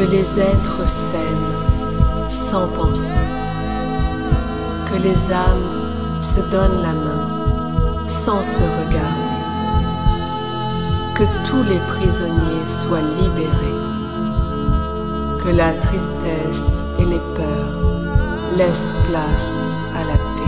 Que les êtres s'aiment sans penser, que les âmes se donnent la main sans se regarder, que tous les prisonniers soient libérés, que la tristesse et les peurs laissent place à la paix.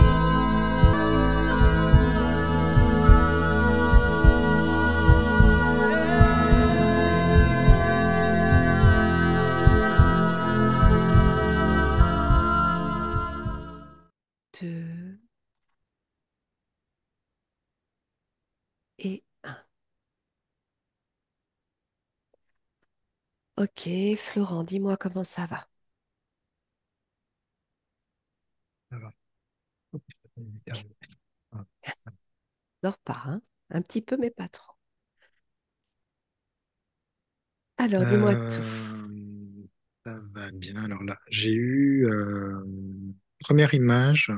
Deux et un. Ok, Florent, dis-moi comment ça va. Ça va. Oups, j'ai Ok. éternué. Ah. Dors pas, hein? Un petit peu, mais pas trop. Alors, dis-moi tout. Ça va bien. Alors là, j'ai eu première image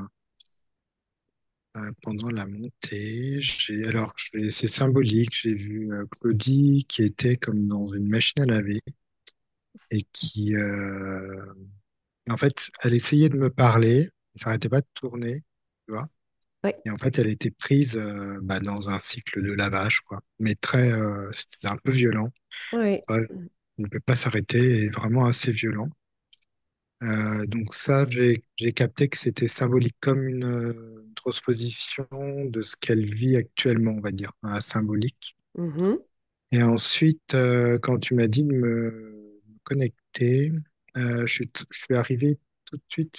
pendant la montée. C'est symbolique. J'ai vu Claudie qui était comme dans une machine à laver et en fait, elle essayait de me parler. Ça n'arrêtait pas de tourner, tu vois. Oui, Et en fait, elle était prise dans un cycle de lavage, quoi. Mais c'était un peu violent. oui. Ouais, il ne peut pas s'arrêter et vraiment assez violent. Donc ça, j'ai capté que c'était symbolique comme une transposition de ce qu'elle vit actuellement, on va dire, un symbolique. Mhm. Et ensuite, quand tu m'as dit de me connecter, je suis arrivé tout de suite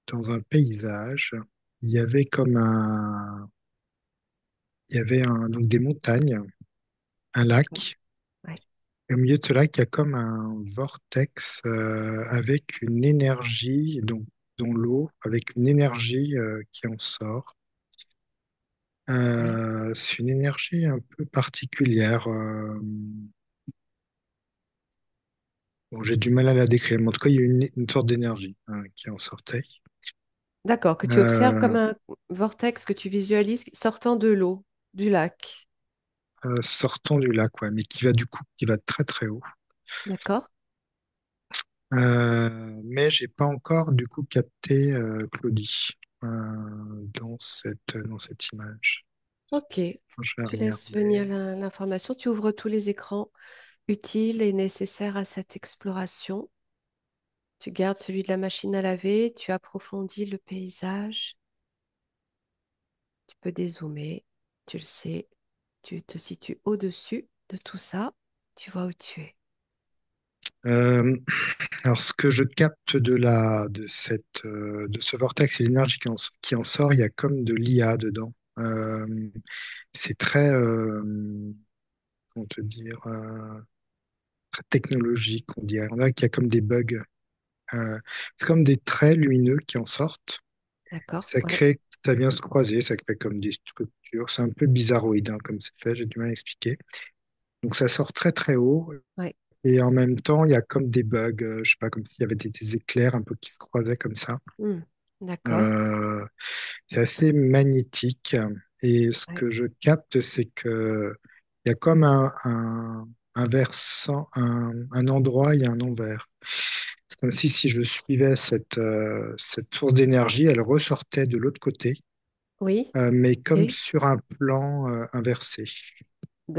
dans un paysage. Il y avait donc des montagnes, un lac. Ouais, Et au milieu de ce lac, il y a comme un vortex avec une énergie, donc dans l'eau, avec une énergie qui en sort. oui. C'est une énergie un peu particulière. Bon, j'ai du mal à la décrire, mais en tout cas, il y a une sorte d'énergie qui en sortait. D'accord, que tu observes comme Euh, un vortex que tu visualises sortant de l'eau, du lac. Sortant du lac, ouais, mais qui va très très haut. D'accord? Mais j'ai pas encore du coup capté Claudie dans cette image. Ok. Enfin, je vais Tu laisses venir regarder. l'information. Tu ouvres tous les écrans utiles et nécessaires à cette exploration. Tu gardes celui de la machine à laver. Tu approfondis le paysage. Tu peux dézoomer. Tu le sais. Tu te situes au-dessus de tout ça. Tu vois où tu es. Euh, alors, ce que je capte de ce vortex et l'énergie qui en sort, il y a comme de l'IA dedans. C'est comment te dire, très technologique, on dirait. On dirait qu'il y a comme des bugs. C'est comme des traits lumineux qui en sortent. D'accord? Ça Ouais. crée, ça vient se croiser, ça crée comme des structures. C'est un peu bizarroïde, hein, comme c'est fait, j'ai du mal à expliquer. Donc, ça sort très très haut. Ouais. Et en même temps, il y a comme des bugs, je sais pas, comme s'il y avait des éclairs un peu qui se croisaient comme ça. Hmm. D'accord. Euh, c'est assez magnétique. Et ce Ouais. que je capte, c'est que il y a comme un versant, un endroit et un envers. C'est comme si je suivais cette source d'énergie, elle ressortait de l'autre côté, Oui. mais comme Ok. sur un plan inversé.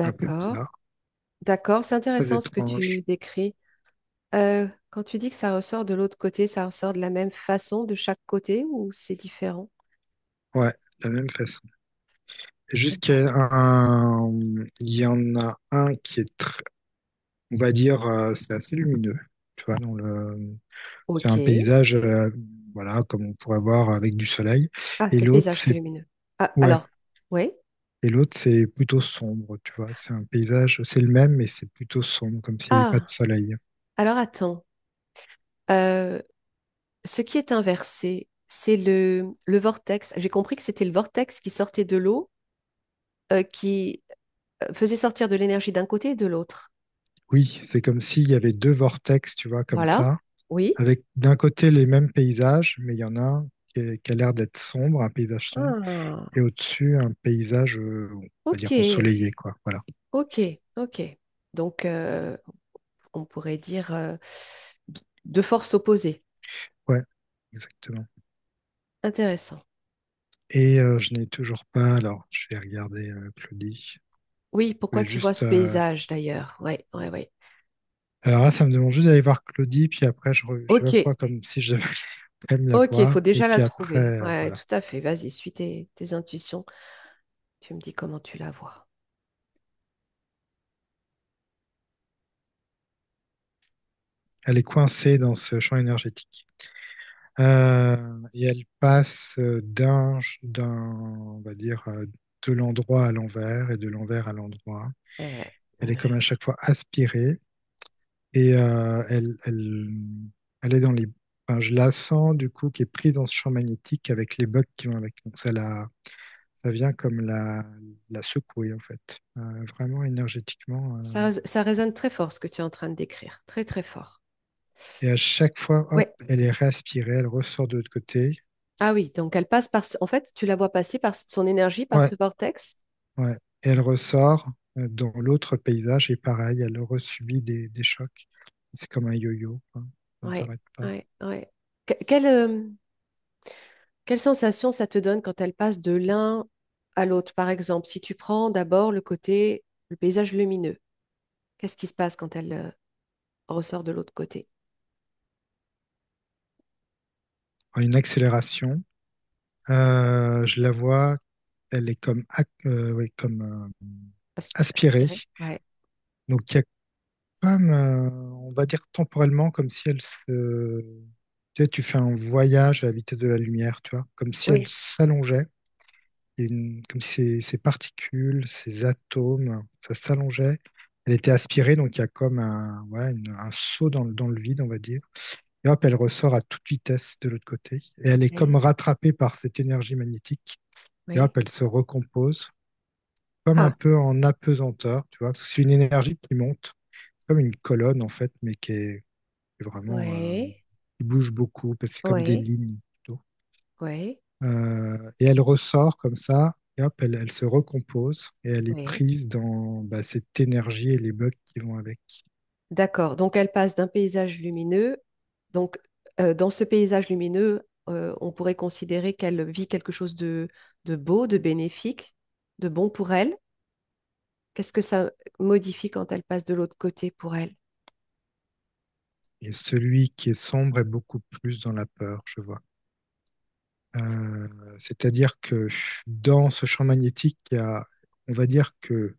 Un peu D'accord. bizarre, D'accord. C'est très intéressant ce que étrange. tu décris. Quand tu dis que ça ressort de l'autre côté, ça ressort de la même façon de chaque côté ou c'est différent? Ouais, de la même façon. C'est Juste qu'il y a intéressant. il y en a un qui est très, on va dire, c'est assez lumineux. Tu vois, c'est Ok. un paysage, voilà, comme on pourrait voir avec du soleil. Ah, Et c'est le l'autre, paysage qui est c'est, lumineux. Ah, ouais, alors, oui. et l'autre, c'est plutôt sombre, tu vois. C'est un paysage, c'est le même, mais c'est plutôt sombre, comme s'il n'y avait pas de Ah, soleil. alors attends. Euh, Ce qui est inversé, c'est le vortex. J'ai compris que c'était le vortex qui sortait de l'eau, qui faisait sortir de l'énergie d'un côté et de l'autre. Oui, c'est comme s'il y avait deux vortex, tu vois, comme Voilà. ça, Oui. avec d'un côté les mêmes paysages, mais il y en a un qui a l'air d'être sombre, un paysage sombre, Ah, et au-dessus, un paysage, on va ok. dire ensoleillé, quoi. Voilà. Ok. Ok. Donc, on pourrait dire, de forces opposées. Ouais, exactement. Intéressant. Et je n'ai toujours pas, alors je vais regarder Claudie. Oui, Je pourquoi vais tu vois juste, ce paysage d'ailleurs? Oui, oui, oui. alors là, ça me demande juste d'aller voir Claudie, puis après, je sais pas Ok, pourquoi, comme si je devais quand même la ok, il voir. faut Et déjà la puis trouver. après, Ouais, voilà. tout à fait. Vas-y, suis tes intuitions. Tu me dis comment tu la vois. Elle est coincée dans ce champ énergétique. Et elle passe on va dire, de l'endroit à l'envers et de l'envers à l'endroit. Ouais, Elle est comme ouais. à chaque fois aspirée et elle est dans les. Enfin, je la sens du coup qui est prise dans ce champ magnétique avec les bugs qui vont avec. Donc ça vient comme la secouer en fait. Vraiment énergétiquement. Ça résonne très fort ce que tu es en train de décrire. Très, très fort. Et à chaque fois, hop, Ouais. elle est réaspirée, elle ressort de l'autre côté. Ah oui, donc elle passe par En fait, tu la vois passer par son énergie, par Ouais, ce vortex. ouais. Et elle ressort dans l'autre paysage et pareil, elle resubit des chocs. C'est comme un yo-yo, hein. Ça ne Ouais, s'arrête pas. ouais, ouais. Quelle sensation ça te donne quand elle passe de l'un à l'autre? Par exemple, si tu prends d'abord le paysage lumineux, qu'est-ce qui se passe quand elle ressort de l'autre côté? Une accélération. Je la vois, elle est comme, ouais, comme aspirée. Aspirer. Ouais, Donc il y a comme, on va dire temporellement, comme si elle se. Tu sais, tu fais un voyage à la vitesse de la lumière, tu vois, comme si elle oui, s'allongeait, comme si ces particules, ces atomes, ça s'allongeait. Elle était aspirée, donc il y a comme un saut dans le vide, on va dire. Et hop, elle ressort à toute vitesse de l'autre côté. Et elle est oui, comme rattrapée par cette énergie magnétique. Et oui. hop, elle se recompose, comme un Ah, peu en apesanteur, tu vois. Parce que c'est une énergie qui monte, comme une colonne, en fait, mais qui est vraiment, ouais, qui bouge beaucoup, parce que c'est comme des ouais, lignes plutôt. ouais, Et elle ressort comme ça, et hop, elle se recompose, et elle est ouais. prise dans cette énergie et les bugs qui vont avec. D'accord. Donc elle passe d'un paysage lumineux. Donc dans ce paysage lumineux, on pourrait considérer qu'elle vit quelque chose de beau, de bénéfique, de bon pour elle. Qu'est-ce que ça modifie quand elle passe de l'autre côté pour elle? Et celui qui est sombre est beaucoup plus dans la peur, je vois. C'est-à-dire que dans ce champ magnétique, on va dire que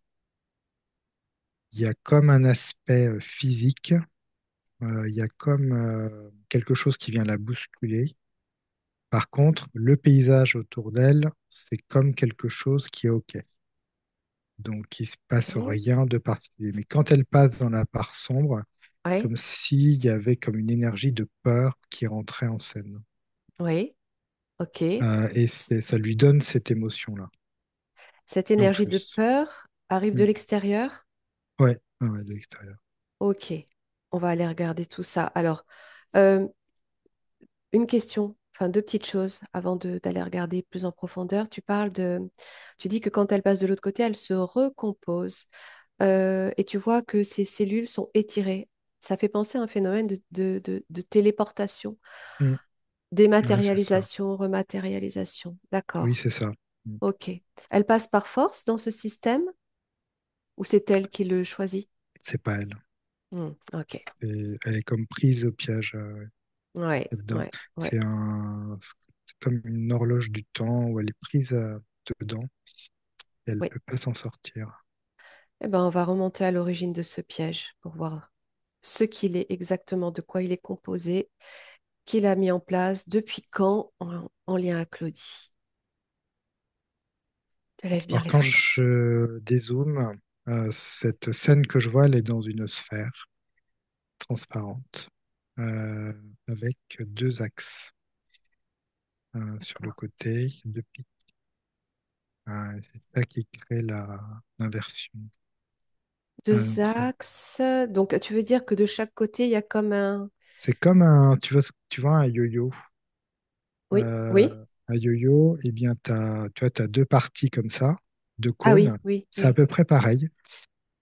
il y a comme un aspect physique, il y a comme quelque chose qui vient la bousculer. Par contre, le paysage autour d'elle, c'est comme quelque chose qui est OK. Donc, il se passe Ok. rien de particulier. Mais quand elle passe dans la part sombre, Oui, comme s'il y avait comme une énergie de peur qui rentrait en scène. oui, ok. Et ça lui donne cette émotion-là, Cette en énergie de plus. peur arrive de Mm. l'extérieur? Ouais, ah ouais, de l'extérieur. Ok, on va aller regarder tout ça. Alors, euh, une question, enfin deux petites choses avant d'aller regarder plus en profondeur. Tu dis que quand elle passe de l'autre côté, elle se recompose. Et tu vois que ces cellules sont étirées. Ça fait penser à un phénomène de téléportation, Mm. Ouais, c'est ça. dématérialisation, rematérialisation. Oui, D'accord. c'est ça. Mm. Ok. Elle passe par force dans ce système ou c'est elle qui le choisit? C'est pas elle. Ok. Et elle est comme prise au piège Ouais, là-dedans. ouais, ouais. C'est comme une horloge du temps où elle est prise dedans et elle Oui. peut pas s'en sortir. Eh ben, on va remonter à l'origine de ce piège pour voir ce qu'il est exactement, de quoi il est composé, qui l'a mis en place, depuis quand, en lien à Claudie. Te lève bien Alors les quand fréquences. je dézoome, cette scène que je vois, elle est dans une sphère transparente euh, avec deux axes sur le D'accord. côté, deux pics. C'est ça qui crée l'inversion. Deux Donc axes. Donc, tu veux dire que de chaque côté, il y a comme un... c'est comme tu vois un yo-yo. Oui, oui. Un yo-yo, eh bien, tu vois, t'as deux parties comme ça, deux Ah oui, cônes. oui, C'est à oui. peu près pareil.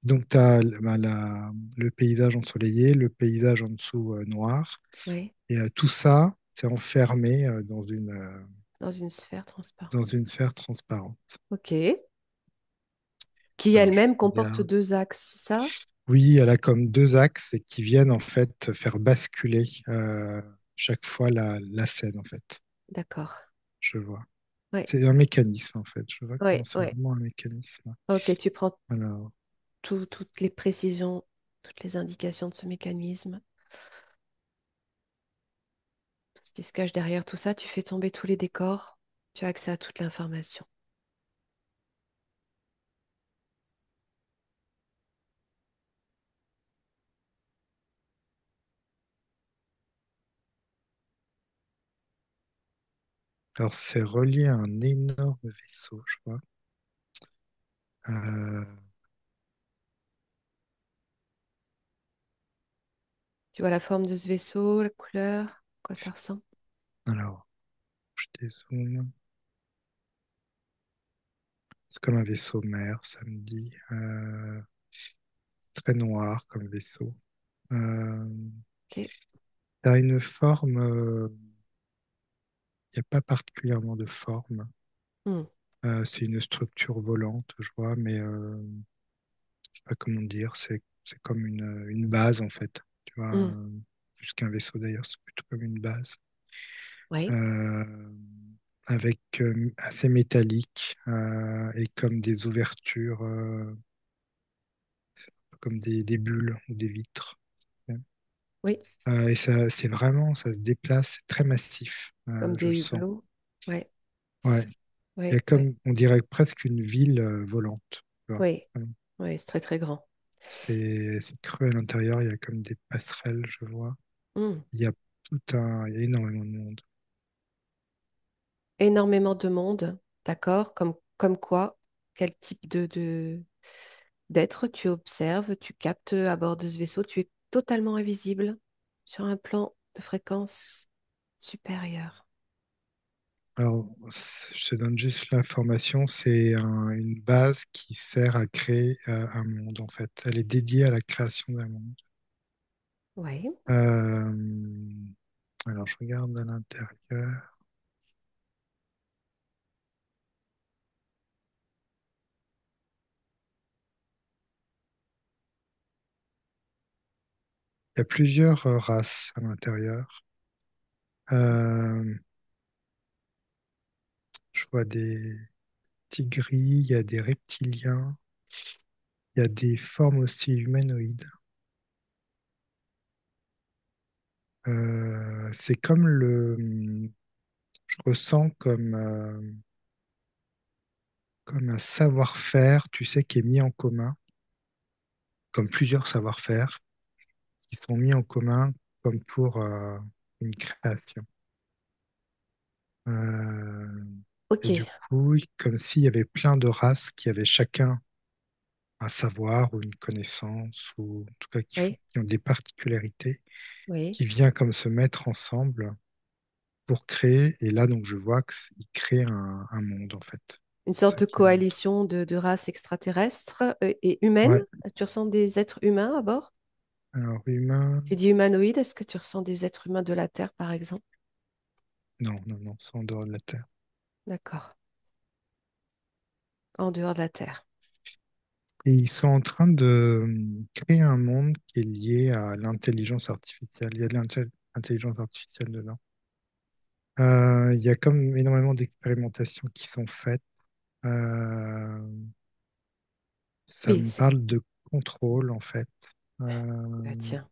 Donc, tu as le paysage ensoleillé, le paysage en dessous noir, Oui, et tout ça, c'est enfermé dans une sphère dans transparente. une sphère transparente. Ok. Qui Alors, je elle-même comporte regarde. deux axes, c'est ça? Oui, elle a comme deux axes et qui viennent en fait faire basculer chaque fois la scène en fait. D'accord. Je vois. Oui, C'est un mécanisme en fait. Je vois oui, comment c'est oui. vraiment un mécanisme. Ok, tu prends Alors, toutes les précisions, toutes les indications de ce mécanisme, tout ce qui se cache derrière tout ça, tu fais tomber tous les décors, tu as accès à toute l'information. alors, c'est relié à un énorme vaisseau, je vois. Euh, Tu vois la forme de ce vaisseau, la couleur, à quoi ça ressemble? alors, je dézoome. C'est comme un vaisseau mère, ça me dit. Très noir comme vaisseau. Euh, Ok. Ça a une forme. Il n'y a pas particulièrement de forme. Hmm, C'est une structure volante, je vois, mais je sais pas comment dire. C'est comme une base en fait. Tu vois, hmm. plus qu'un vaisseau d'ailleurs, c'est plutôt comme une base. Oui, Euh, Avec assez métallique et comme des ouvertures, comme des bulles ou des vitres. oui, Et ça, c'est vraiment, ça se déplace, c'est très massif, comme je le des sens. hublots. Ouais, Ouais. Il y oui, a oui, comme, on dirait presque une ville volante. Tu vois. oui, Vraiment. oui, c'est très très grand. C'est creux à l'intérieur, il y a comme des passerelles, je vois. Hmm. Il y a énormément de monde. Énormément de monde, d'accord, comme quoi, quel type d'être tu observes, tu captes à bord de ce vaisseau, tu es totalement invisible sur un plan de fréquence supérieure. Alors, je te donne juste l'information, c'est une base qui sert à créer un monde, en fait. Elle est dédiée à la création d'un monde. Oui, Euh, alors, je regarde à l'intérieur. Il y a plusieurs races à l'intérieur. Euh, je vois des tigris, il y a des reptiliens, il y a des formes aussi humanoïdes. C'est comme je ressens comme un savoir-faire, tu sais, qui est mis en commun, comme plusieurs savoir-faire qui sont mis en commun comme pour une création. Euh, ok, et du coup, comme s'il y avait plein de races qui avaient chacun un savoir ou une connaissance, ou en tout cas oui, qui ont des particularités, oui. qui vient comme se mettre ensemble pour créer. Et là, donc, je vois qu'ils créent un monde, en fait. Une C'est sorte ça de qui montre. coalition de races extraterrestres et humaines. Ouais. Tu ressens des êtres humains à bord? Alors, humain, Tu dis humanoïde, est-ce que tu ressens des êtres humains de la Terre, par exemple? non, non, non, c'est en dehors de la Terre. D'accord, en dehors de la Terre. Et ils sont en train de créer un monde qui est lié à l'intelligence artificielle. Il y a de l'intelligence artificielle dedans. Il y a comme énormément d'expérimentations qui sont faites. Euh, Ça Oui, me parle de contrôle, en fait. ah, Euh, tiens.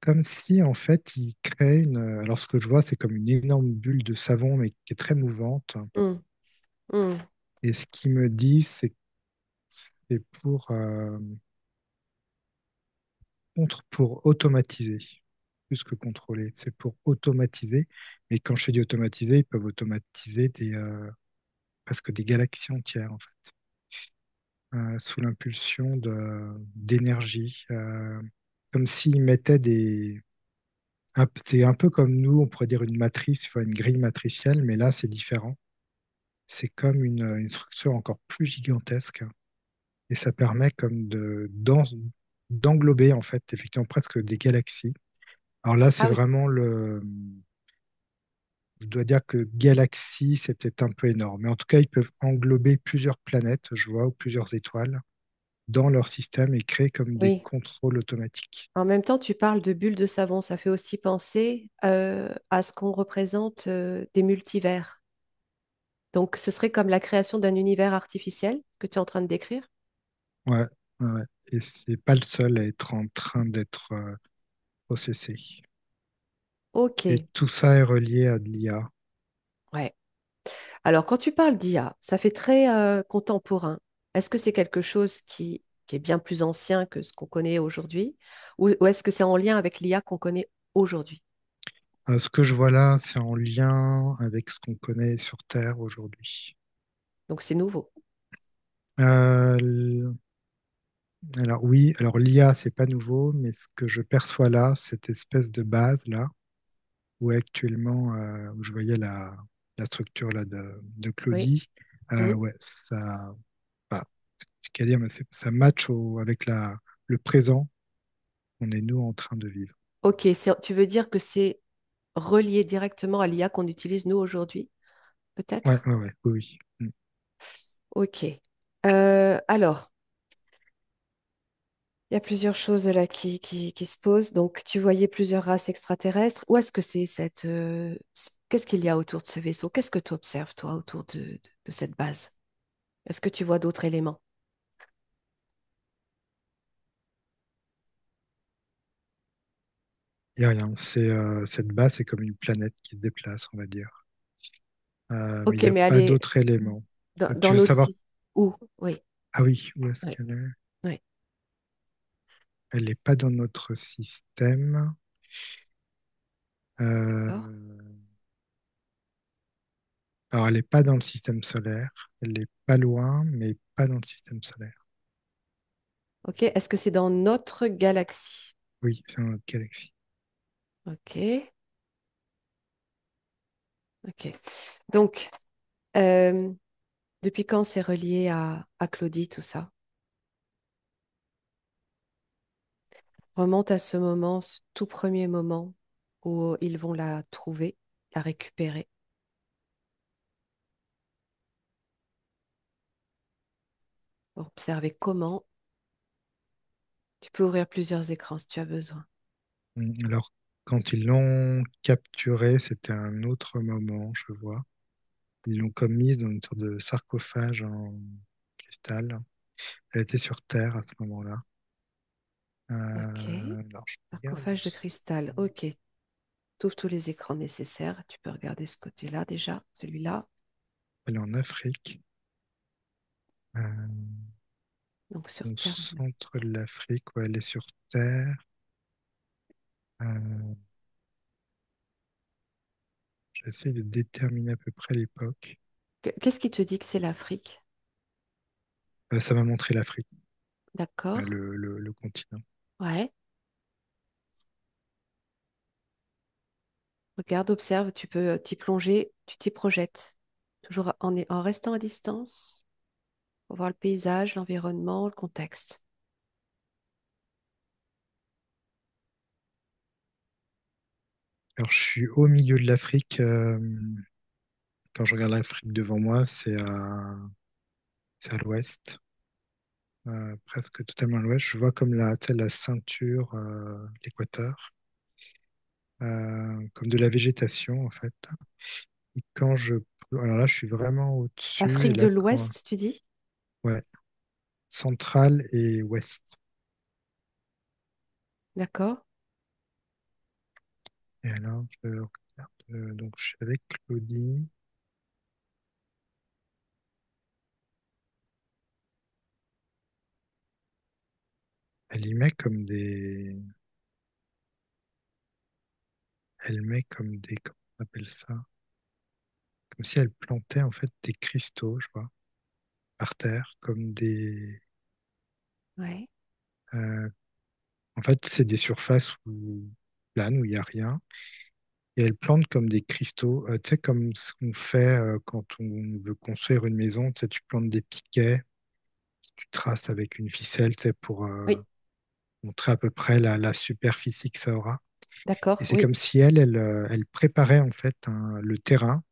Comme si, en fait, ils créent une. Alors, ce que je vois, c'est comme une énorme bulle de savon, mais qui est très mouvante. Hmm, hmm. Et ce qu'ils me disent, c'est que c'est pour automatiser, plus que contrôler. C'est pour automatiser. Mais quand je dis automatiser, ils peuvent automatiser presque des galaxies entières, en fait, sous l'impulsion d'énergie. Comme s'ils mettaient c'est un peu comme nous, on pourrait dire une matrice, tu vois, une grille matricielle, mais là, c'est différent. C'est comme une structure encore plus gigantesque. et ça permet d'englober en fait effectivement presque des galaxies. Alors là, c'est Ah oui, vraiment je dois dire que galaxie, c'est peut-être un peu énorme, mais en tout cas, ils peuvent englober plusieurs planètes, je vois, ou plusieurs étoiles dans leur système et créer comme des oui. contrôles automatiques. En même temps, tu parles de bulles de savon. Ça fait aussi penser à ce qu'on représente des multivers. Donc, ce serait comme la création d'un univers artificiel que tu es en train de décrire. Ouais, ouais, ouais. Et c'est pas le seul à être en train d'être processé. Ok, Et tout ça est relié à de l'IA. ouais. Alors, quand tu parles d'IA, ça fait très contemporain. Est-ce que c'est quelque chose qui est bien plus ancien que ce qu'on connaît aujourd'hui, ou est-ce que c'est en lien avec l'IA qu'on connaît aujourd'hui? Ce que je vois là, c'est en lien avec ce qu'on connaît sur Terre aujourd'hui. Donc, c'est nouveau. Euh, l- alors oui, alors l'IA, c'est pas nouveau, mais ce que je perçois là, cette espèce de base là, où actuellement, où je voyais la structure là de Oui. Claudie, Mhm. ouais, ça, bah, c'est qu'à dire, mais ça match avec le présent qu'on est nous en train de vivre. Ok, tu veux dire que c'est relié directement à l'IA qu'on utilise nous aujourd'hui, Ouais, peut-être? ouais, ouais, oui, oui. Ok. Alors, il y a plusieurs choses là qui se posent. Donc, tu voyais plusieurs races extraterrestres. Où est-ce que c'est qu'est-ce qu'il y a autour de ce vaisseau? Qu'est-ce que tu observes, toi, autour de cette base? Est-ce que tu vois d'autres éléments? Il n'y a rien. Cette base, c'est comme une planète qui se déplace, on va dire. Mais il Ok, n'y a mais pas allez, d'autres éléments. Tu dans veux notre savoir? système. Où? Oui, Ah oui, où est-ce oui, qu'elle est? oui. Elle n'est pas dans notre système. D'accord. Euh, Alors, elle n'est pas dans le système solaire. Elle est pas loin, mais pas dans le système solaire. Ok, est-ce que c'est dans notre galaxie? Oui, c'est dans notre galaxie. Ok, ok. Donc, euh, depuis quand c'est relié à Claudie, tout ça? Remonte à ce moment, ce tout premier moment où ils vont la trouver, la récupérer. Observer comment. Tu peux ouvrir plusieurs écrans si tu as besoin. Alors, quand ils l'ont capturée, c'était un autre moment, je vois. Ils l'ont comme mise dans une sorte de sarcophage en cristal. Elle était sur Terre à ce moment-là. Ok. Alors, je regarde où Sarcophage de c'est. cristal. Ok. Tu ouvres tous les écrans nécessaires. Tu peux regarder ce côté-là déjà, celui-là. Elle est en Afrique, euh, Donc sur au Terre. centre de l'Afrique, où elle est sur Terre. Euh, J'essaie de déterminer à peu près l'époque. Qu'est-ce qui te dit que c'est l'Afrique? Ça m'a montré l'Afrique, D'accord. le continent. Ouais. Regarde, observe. Tu peux t'y plonger. Tu t'y projettes. Toujours en restant à distance pour voir le paysage, l'environnement, le contexte. Alors, je suis au milieu de l'Afrique. Quand je regarde l'Afrique devant moi, c'est à l'ouest, presque totalement à l'ouest. Je vois comme tu sais, la ceinture, l'équateur, comme de la végétation en fait. Et alors là, je suis vraiment au-dessus. Et Afrique de là, quand, l'Ouest, tu dis? ouais, centrale et ouest. D'accord. Et alors, je regarde. Donc, je suis avec Claudie. Elle y met comme des. Elle met comme des. Comment on appelle ça? Comme si elle plantait en fait des cristaux, je vois, par terre, comme des. Ouais. euh, En fait, c'est des surfaces planes, où il n'y a rien. Et elle plante comme des cristaux, tu sais, comme ce qu'on fait quand on veut construire une maison. Tu sais, tu plantes des piquets tu traces avec une ficelle, c'est pour Oui, montrer à peu près la superficie que ça aura. Et d'accord, c'est oui. comme si elle préparait en fait le terrain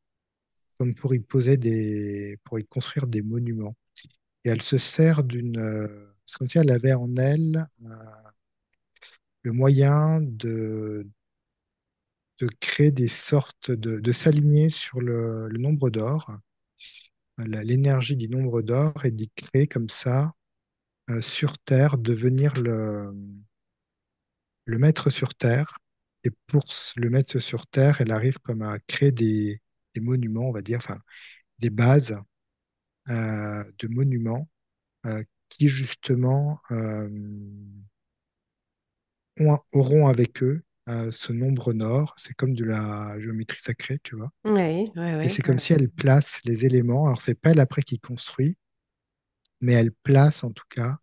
comme pour y poser pour y construire des monuments. Et elle se sert c'est comme si elle avait en elle le moyen de créer des sortes de s'aligner sur le nombre d'or, l'énergie du nombre d'or, et d'y créer comme ça sur Terre, de venir le mettre sur Terre. Et pour le mettre sur Terre, elle arrive comme à créer des monuments, on va dire, enfin des bases de monuments qui justement auront avec eux ce nombre d'or. C'est comme de la géométrie sacrée, tu vois. Oui, oui, Et oui, c'est oui, comme si oui. elle place les éléments. Alors, c'est pas elle après qui construit, mais elle place en tout cas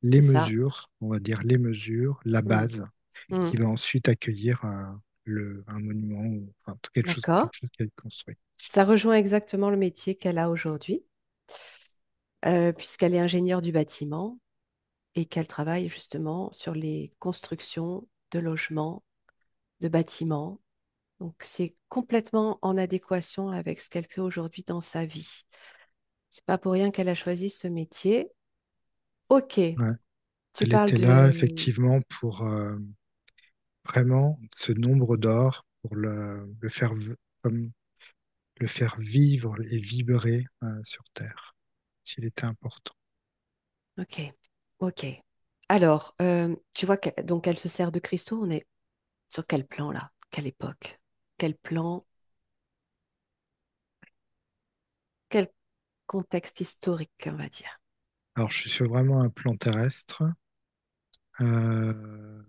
les C'est ça. mesures, on va dire les mesures, la Mm, base, mm. qui va ensuite accueillir un monument ou enfin, D'accord. quelque chose qui va être construit. Ça rejoint exactement le métier qu'elle a aujourd'hui, puisqu'elle est ingénieure du bâtiment et qu'elle travaille justement sur les constructions de logements, de bâtiments. Donc, c'est complètement en adéquation avec ce qu'elle fait aujourd'hui dans sa vie. C'est pas pour rien qu'elle a choisi ce métier. Ok, Ouais. tu Elle parles était là de... effectivement pour vraiment ce nombre d'or, pour comme le faire vivre et vibrer sur Terre, s'il était important. Ok, ok. Alors, tu vois donc elle se sert de cristaux. On est sur quel plan là? Quelle époque? Quel plan? Quel contexte historique, on va dire? Alors, je suis sur vraiment un plan terrestre. Euh,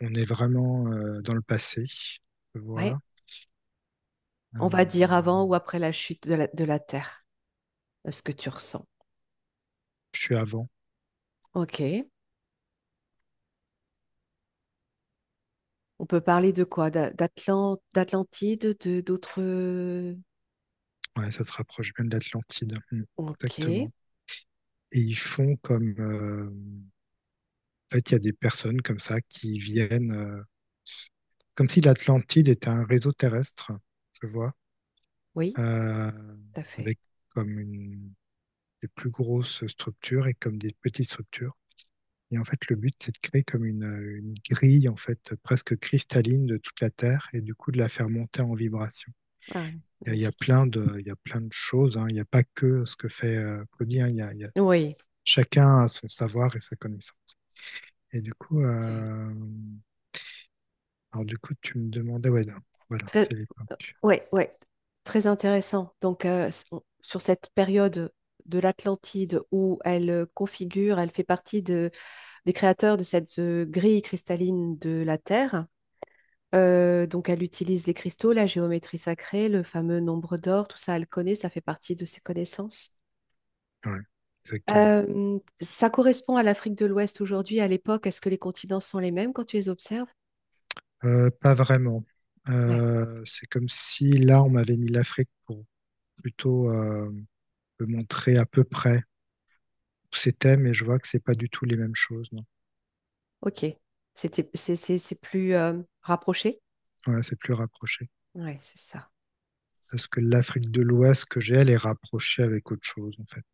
on est vraiment dans le passé, je Ouais. vois. On va dire Euh, avant ou après la chute de la Terre, ce que tu ressens. je suis avant. Ok. On peut parler de quoi? D'Atlantide, de d'autres... Ouais, ça se rapproche bien de l'Atlantide. Ok. Exactement. Et ils font en fait, il y a des personnes comme ça qui viennent, comme si l'Atlantide était un réseau terrestre, je vois, Oui, euh, tout à fait. avec comme des plus grosses structures et comme des petites structures. Et en fait, le but, c'est de créer comme une grille, en fait, presque cristalline de toute la Terre et du coup de la faire monter en vibration. Ah, Il y a magnifique. il y a plein de choses, hein. Il n'y a pas que ce que fait Claudie, hein. Oui. Chacun a son savoir et sa connaissance. Et du coup, Ok. alors du coup, tu me demandais, ouais, non, voilà, Très, c'est l'époque. ouais, ouais. Très intéressant. Donc, sur cette période de l'Atlantide où elle configure, elle fait partie des créateurs de cette grille cristalline de la Terre. Donc, elle utilise les cristaux, la géométrie sacrée, le fameux nombre d'or, tout ça, elle connaît, ça fait partie de ses connaissances. Ouais, exactement. Ça correspond à l'Afrique de l'Ouest aujourd'hui, à l'époque. Est-ce que les continents sont les mêmes quand tu les observes? Pas vraiment. Ouais. C'est comme si là, on m'avait mis l'Afrique pour plutôt me montrer à peu près où c'était, mais je vois que c'est pas du tout les mêmes choses, non. Ok. C'est plus rapproché? Ouais, c'est plus rapproché. Ouais, c'est ça. Parce que l'Afrique de l'Ouest que j'ai, elle est rapprochée avec autre chose, en fait.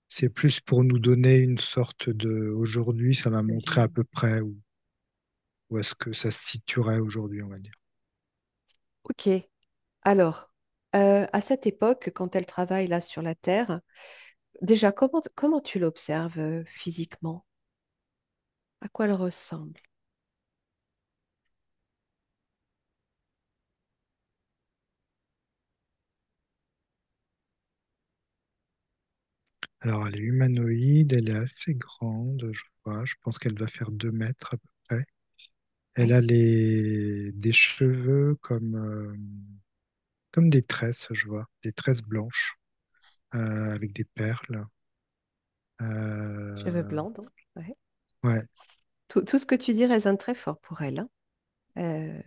C'est plus pour nous donner une sorte de... Aujourd'hui, ça m'a montré à peu près où est-ce que ça se situerait aujourd'hui, on va dire. Ok. Alors, à cette époque, quand elle travaille là sur la Terre, déjà, comment tu l'observes physiquement? À quoi elle ressemble? Alors, elle est humanoïde, elle est assez grande, je vois. Je pense qu'elle va faire 2 mètres à peu près. Elle Ouais. a des cheveux comme des tresses, je vois, des tresses blanches avec des perles. Cheveux Euh, blancs, donc. Ouais. ouais, Tout ce que tu dis résonne très fort pour elle, hein. Euh,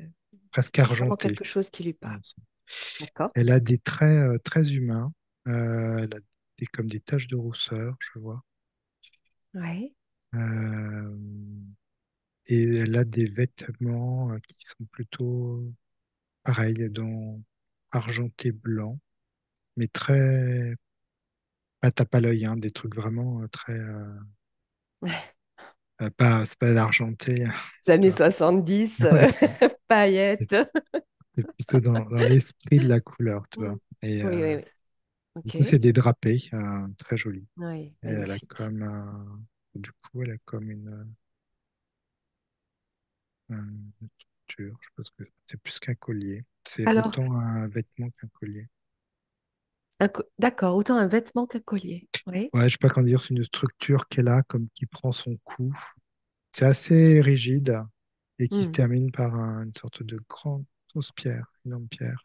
presque c'est vraiment argentée. quelque chose qui lui parle. D'accord? Elle a des traits très humains. Elle a comme des taches de rousseur, je vois. Ouais. Euh, et elle a des vêtements qui sont plutôt pareils, dans argenté blanc, mais très pas tape à l'œil, hein, des trucs vraiment très pas c'est pas l'argenté, Les tu années vois. 70, Ouais, c'est paillettes. c'est plutôt dans l'esprit de la couleur, tu vois. Mm. Et Oui, oui, oui. du Ok. coup, c'est des drapés très jolis. Oui, Et elle a magnifique. comme du coup, elle a comme une structure. Je pense que c'est plus qu'un collier. C'est Alors, autant un vêtement qu'un collier. d'accord, autant un vêtement qu'un collier. Oui. Ouais, je sais pas comment dire, c'est une structure qu'elle a comme qui prend son cou. C'est assez rigide et qui se Hmm. termine par une sorte de grande grosse pierre, énorme pierre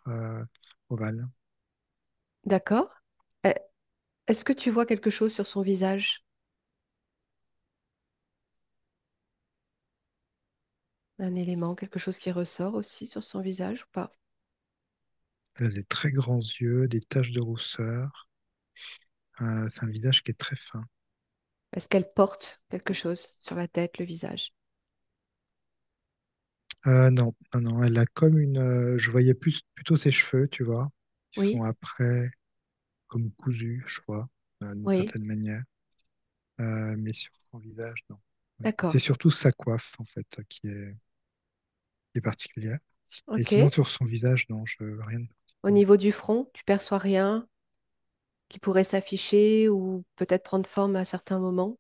ovale. D'accord. Euh, Est-ce que tu vois quelque chose sur son visage? Un élément, quelque chose qui ressort aussi sur son visage ou pas? Elle a des très grands yeux, des taches de rousseur. C'est un visage qui est très fin. Est-ce qu'elle porte quelque chose sur la tête, le visage? Non, non, non, elle a comme une. Je voyais plutôt ses cheveux, tu vois. Ils sont Oui, après comme cousus, je vois, d'une oui, certaine manière. Mais sur son visage, non. Ouais. C'est d'accord. surtout sa coiffe, en fait, qui est particulière. Et Ok. sinon, sur son visage, non, je rien de Au particulier. niveau du front, tu perçois rien qui pourrait s'afficher ou peut-être prendre forme à certains moments?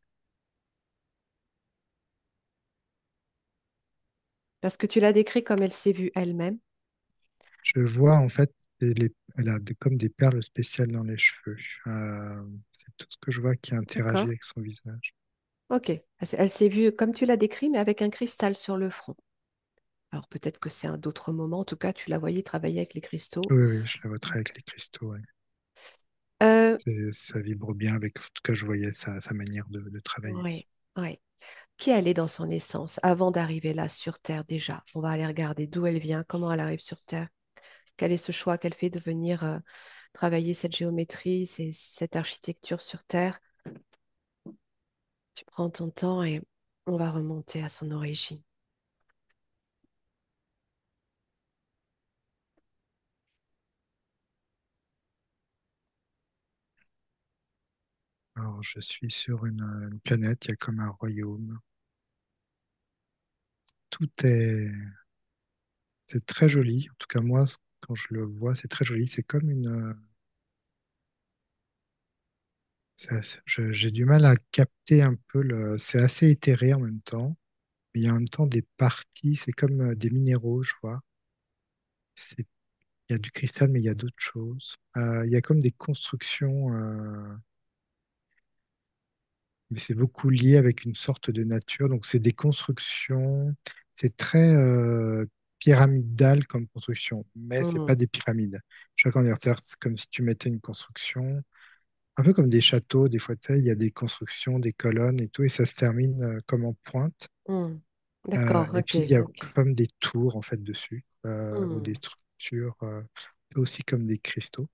Parce que tu l'as décrit comme elle s'est vue elle-même. Je vois, en fait, elle a comme des perles spéciales dans les cheveux. C'est tout ce que je vois qui interagit D'accord. avec son visage. Ok. Elle s'est vue comme tu l'as décrit, mais avec un cristal sur le front. Alors peut-être que c'est un d'autres moments. En tout cas, tu la voyais travailler avec les cristaux. Oui, oui, je la vois très avec les cristaux, ouais. Euh, Ça vibre bien avec, en tout cas, je voyais sa manière de travailler. ouais, ouais. Qui elle est dans son essence avant d'arriver là sur Terre déjà? On va aller regarder d'où elle vient, comment elle arrive sur Terre. Quel est ce choix qu'elle fait de venir travailler cette géométrie, cette architecture sur Terre? Tu prends ton temps et on va remonter à son origine. Alors, je suis sur une planète, il y a comme un royaume. Tout est, c'est très joli. En tout cas, moi, quand je le vois, c'est très joli. C'est comme j'ai du mal à capter un peu c'est assez éthéré en même temps, mais il y a en même temps des parties, c'est comme des minéraux, je vois. Il y a du cristal, mais il y a d'autres choses. Il y a comme des constructions, mais c'est beaucoup lié avec une sorte de nature. Donc, c'est des constructions, c'est très pyramidal comme construction, mais c'est pas Hmm, des pyramides. Je sais pas comment dire, c'est comme si tu mettais une construction, un peu comme des châteaux, des fois, tu sais, il y a des constructions, des colonnes et tout, et ça se termine comme en pointe. hmm. D'accord, Et ok, puis, il y a ok. comme des tours, en fait, dessus, ou des Hmm, structures, aussi comme des cristaux.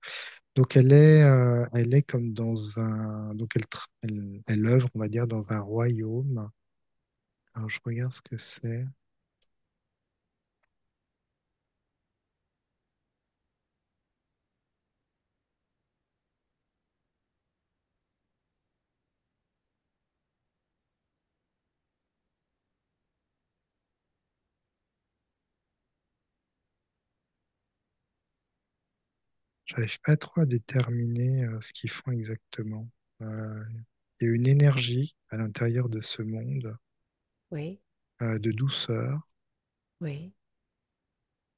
Donc elle est comme dans un, donc elle œuvre, on va dire, dans un royaume. Alors je regarde ce que c'est. J'arrive pas trop à déterminer ce qu'ils font exactement. Euh, il y a une énergie à l'intérieur de ce monde, oui, de douceur. oui.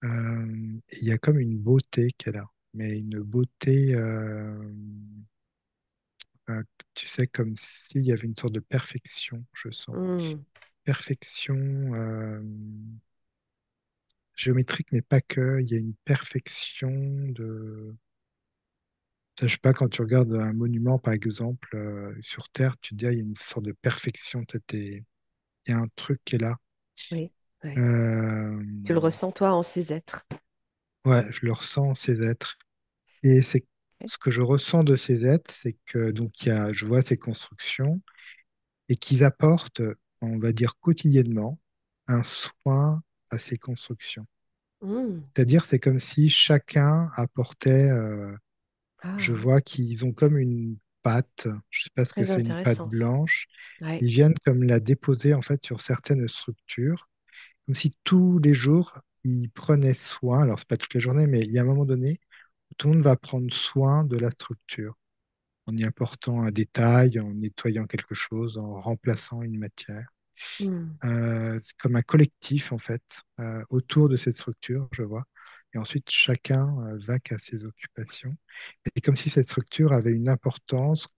Et il y a comme une beauté qu'elle a, mais une beauté, tu sais, comme s'il y avait une sorte de perfection, je sens. Hmm, Perfection. Géométrique, mais pas que. Il y a une perfection de. Je sais pas, quand tu regardes un monument, par exemple, sur Terre, tu te dis, ah, il y a une sorte de perfection. Il y a un truc qui est là. oui, oui. Euh, Tu le ressens toi en ces êtres. Ouais, je le ressens, ces êtres. Et c'est ce que je ressens de ces êtres, c'est que donc je vois ces constructions et qu'ils apportent, on va dire quotidiennement, un soin à ces constructions. Hmm. C'est-à-dire, c'est comme si chacun apportait, je Ah, vois qu'ils ont comme une pâte, je ne sais pas ce que très c'est une pâte intéressant ça. blanche, Ouais. ils viennent comme la déposer en fait sur certaines structures, comme si tous les jours, ils prenaient soin, alors c'est pas toutes les journées, mais il y a un moment donné, où tout le monde va prendre soin de la structure, en y apportant un détail, en nettoyant quelque chose, en remplaçant une matière. Hmm. C'est comme un collectif, en fait, autour de cette structure, je vois. Et ensuite, chacun va qu'à ses occupations. Et comme si cette structure avait une importance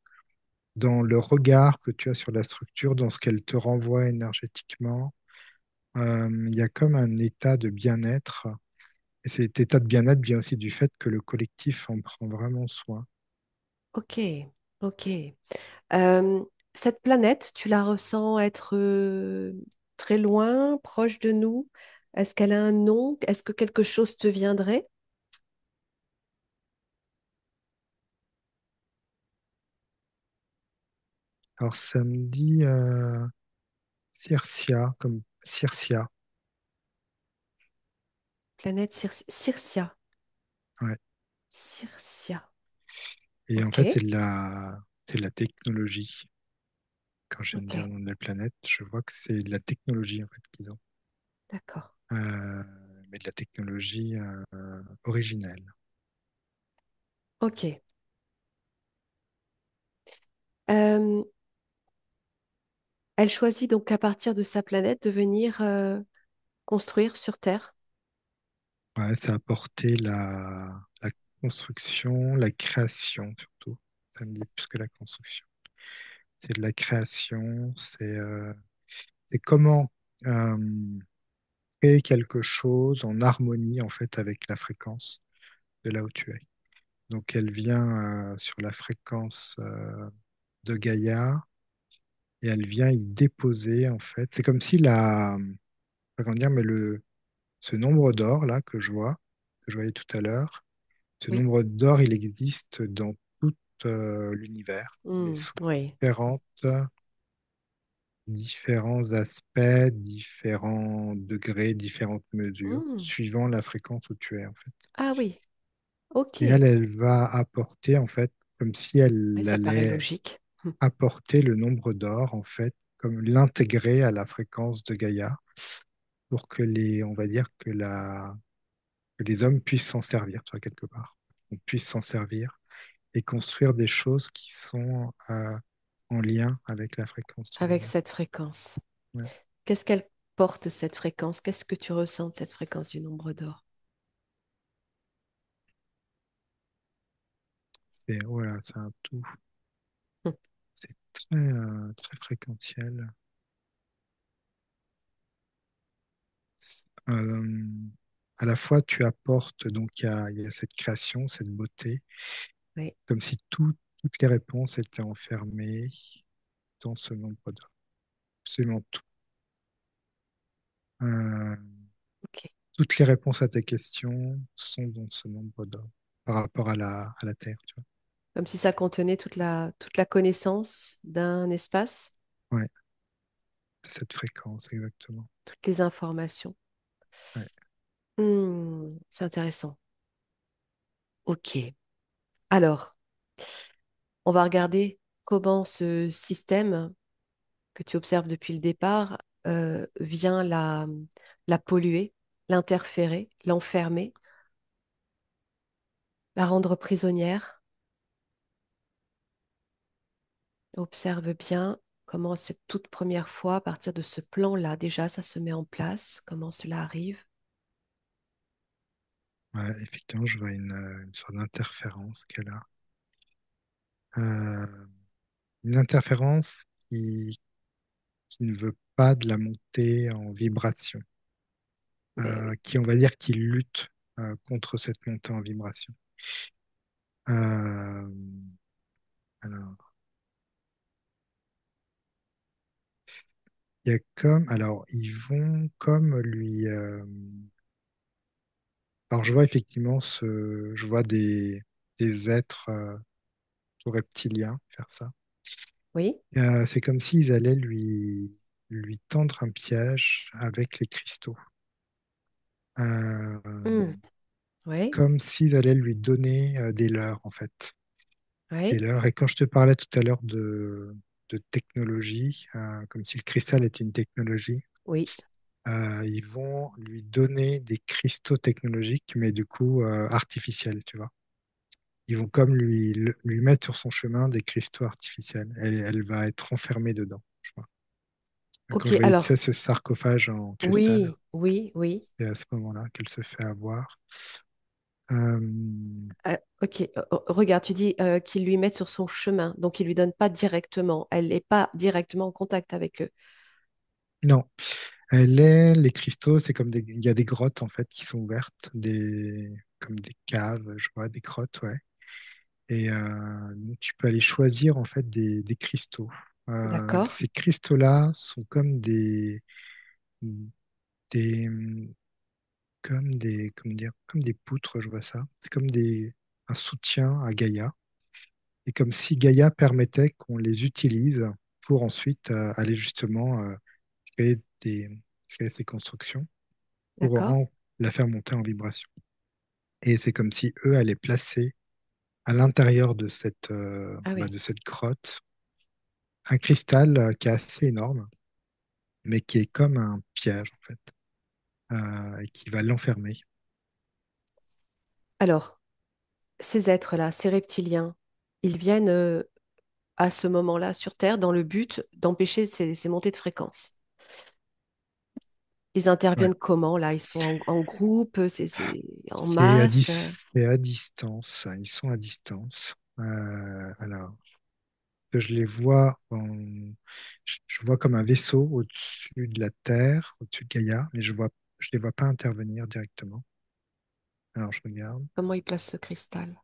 dans le regard que tu as sur la structure, dans ce qu'elle te renvoie énergétiquement. Il y a comme un état de bien-être. Et cet état de bien-être vient aussi du fait que le collectif en prend vraiment soin. Ok, ok. Euh, Cette planète, tu la ressens être très loin, proche de nous? Est-ce qu'elle a un nom? Est-ce que quelque chose te viendrait? Alors, ça me dit Circia, comme Circia. Planète Circia. Ouais. Circia. Et en Ok, fait, c'est de la technologie. Quand je viens de ok, dire le nom de la planète, je vois que c'est de la technologie en fait qu'ils ont. d'accord. Mais de la technologie originelle. Ok. Euh, Elle choisit donc à partir de sa planète de venir construire sur Terre. Ouais, ça a apporté la construction, la création surtout. Ça me dit plus que la construction. C'est de la création, c'est comment euh, créer quelque chose en harmonie en fait avec la fréquence de là où tu es. Donc elle vient sur la fréquence de Gaïa et elle vient y déposer en fait. C'est comme si pas comment dire, mais ce nombre d'or là que je voyais tout à l'heure, ce Oui. nombre d'or, il existe dans tout l'univers, mais Hmm, sous oui. différentes, différents aspects, différents degrés, différentes mesures, Hmm. suivant la fréquence où tu es en fait. Ah oui, ok. Et elle va apporter en fait, comme si Oui, elle ça paraît allait logique. Hmm. apporter le nombre d'or, en fait, comme l'intégrer à la fréquence de Gaïa pour que on va dire que les hommes puissent s'en servir, tu vois, quelque part. On puisse s'en servir et construire des choses qui sont en lien avec la fréquence du Avec moment. cette fréquence. Ouais. Qu'est-ce qu'elle porte, cette fréquence? Qu'est-ce que tu ressens de cette fréquence du nombre d'or? Voilà, c'est un tout. Hmm. C'est très fréquentiel. Euh, à la fois, tu apportes, donc il y a cette création, cette beauté, Oui, comme si toutes les réponses étaient enfermées dans ce nombre d'or. Absolument tout. Euh, ok. Toutes les réponses à tes questions sont dans ce nombre d'or par rapport à à la Terre, tu Comme si ça contenait toute la connaissance d'un espace, vois. Ouais, cette fréquence, exactement. toutes les informations. Ouais, C'est intéressant. Ok. Alors, on va regarder comment ce système que tu observes depuis le départ vient la polluer, l'interférer, l'enfermer, la rendre prisonnière. Observe bien comment cette toute première fois, à partir de ce plan-là, déjà, ça se met en place, comment cela arrive. ouais, effectivement, je vois une sorte d'interférence qu'elle a. Euh, une interférence qui ne veut pas de la montée en vibration, Mais oui, qui, on va dire, qui lutte contre cette montée en vibration. Euh, alors, il y a comme, alors, ils vont comme alors, je vois effectivement je vois des êtres tout reptiliens faire ça. Oui. C'est comme s'ils allaient lui tendre un piège avec les cristaux. Hmm. Oui. Comme s'ils allaient lui donner des leurres, en fait. Des Oui. leurres. Et quand je te parlais tout à l'heure de technologie, comme si le cristal était une technologie, Oui. ils vont lui donner des cristaux technologiques, mais du coup artificiels, tu vois. Ils vont comme lui mettre sur son chemin des cristaux artificiels. Elle va être enfermée dedans, je crois. Quand Ok. je voyais, tu sais, Alors, ce sarcophage en cristal, oui, oui, oui. c'est à ce moment-là qu'elle se fait avoir. Euh, Ok. Regarde, tu dis qu'ils lui mettent sur son chemin, donc ils lui donnent pas directement. Elle n'est pas directement en contact avec eux. non, les cristaux, c'est comme il y a des grottes en fait qui sont ouvertes, comme des caves, je vois, des grottes, ouais. Et donc, tu peux aller choisir en fait des cristaux. D'accord. Ces cristaux-là sont des, comment dire, comme des poutres, je vois ça. C'est comme un soutien à Gaïa. Et comme si Gaïa permettait qu'on les utilise pour ensuite aller justement créer créer ces constructions pour D'accord. la faire monter en vibration. Et c'est comme si eux allaient placer à l'intérieur Ah oui. de cette grotte un cristal qui est assez énorme, mais qui est comme un piège en fait, et qui va l'enfermer. Alors, ces êtres-là, ces reptiliens, ils viennent à ce moment-là sur Terre dans le but d'empêcher ces montées de fréquences. Ils Ouais. interviennent comment là? Ils sont en groupe, c'est en masse. C'est à distance, ils sont à distance. Alors, que je les vois je vois comme un vaisseau au-dessus de la Terre, au-dessus de Gaïa, mais je les vois pas intervenir directement. Alors, je regarde. Comment ils placent ce cristal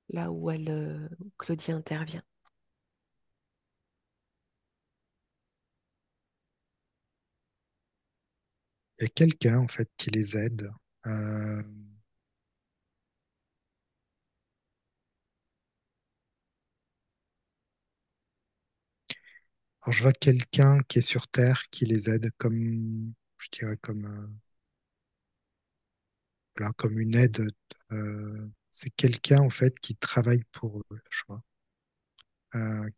là où Claudie intervient? Il y a quelqu'un, en fait, qui les aide. Euh, alors, je vois quelqu'un qui est sur Terre qui les aide comme, je dirais, voilà, comme une aide. C'est quelqu'un, en fait, qui travaille pour eux, je vois.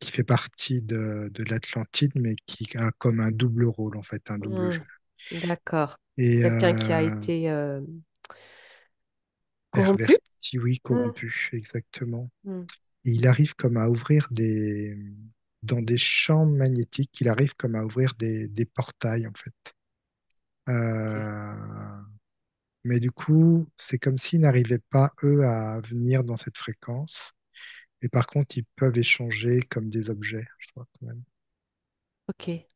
Qui fait partie de l'Atlantide, mais qui a comme un double rôle, en fait, un double Hmm, jeu. d'accord. Et Quelqu'un qui a été corrompu? perverti, oui, Hmm, corrompu, exactement. hmm, Et il arrive comme à ouvrir dans des champs magnétiques, il arrive comme à ouvrir des portails, en fait. ok. Euh, mais du coup, c'est comme s'ils n'arrivaient pas, eux, à venir dans cette fréquence. Et par contre, ils peuvent échanger comme des objets, je crois, quand même. Ok.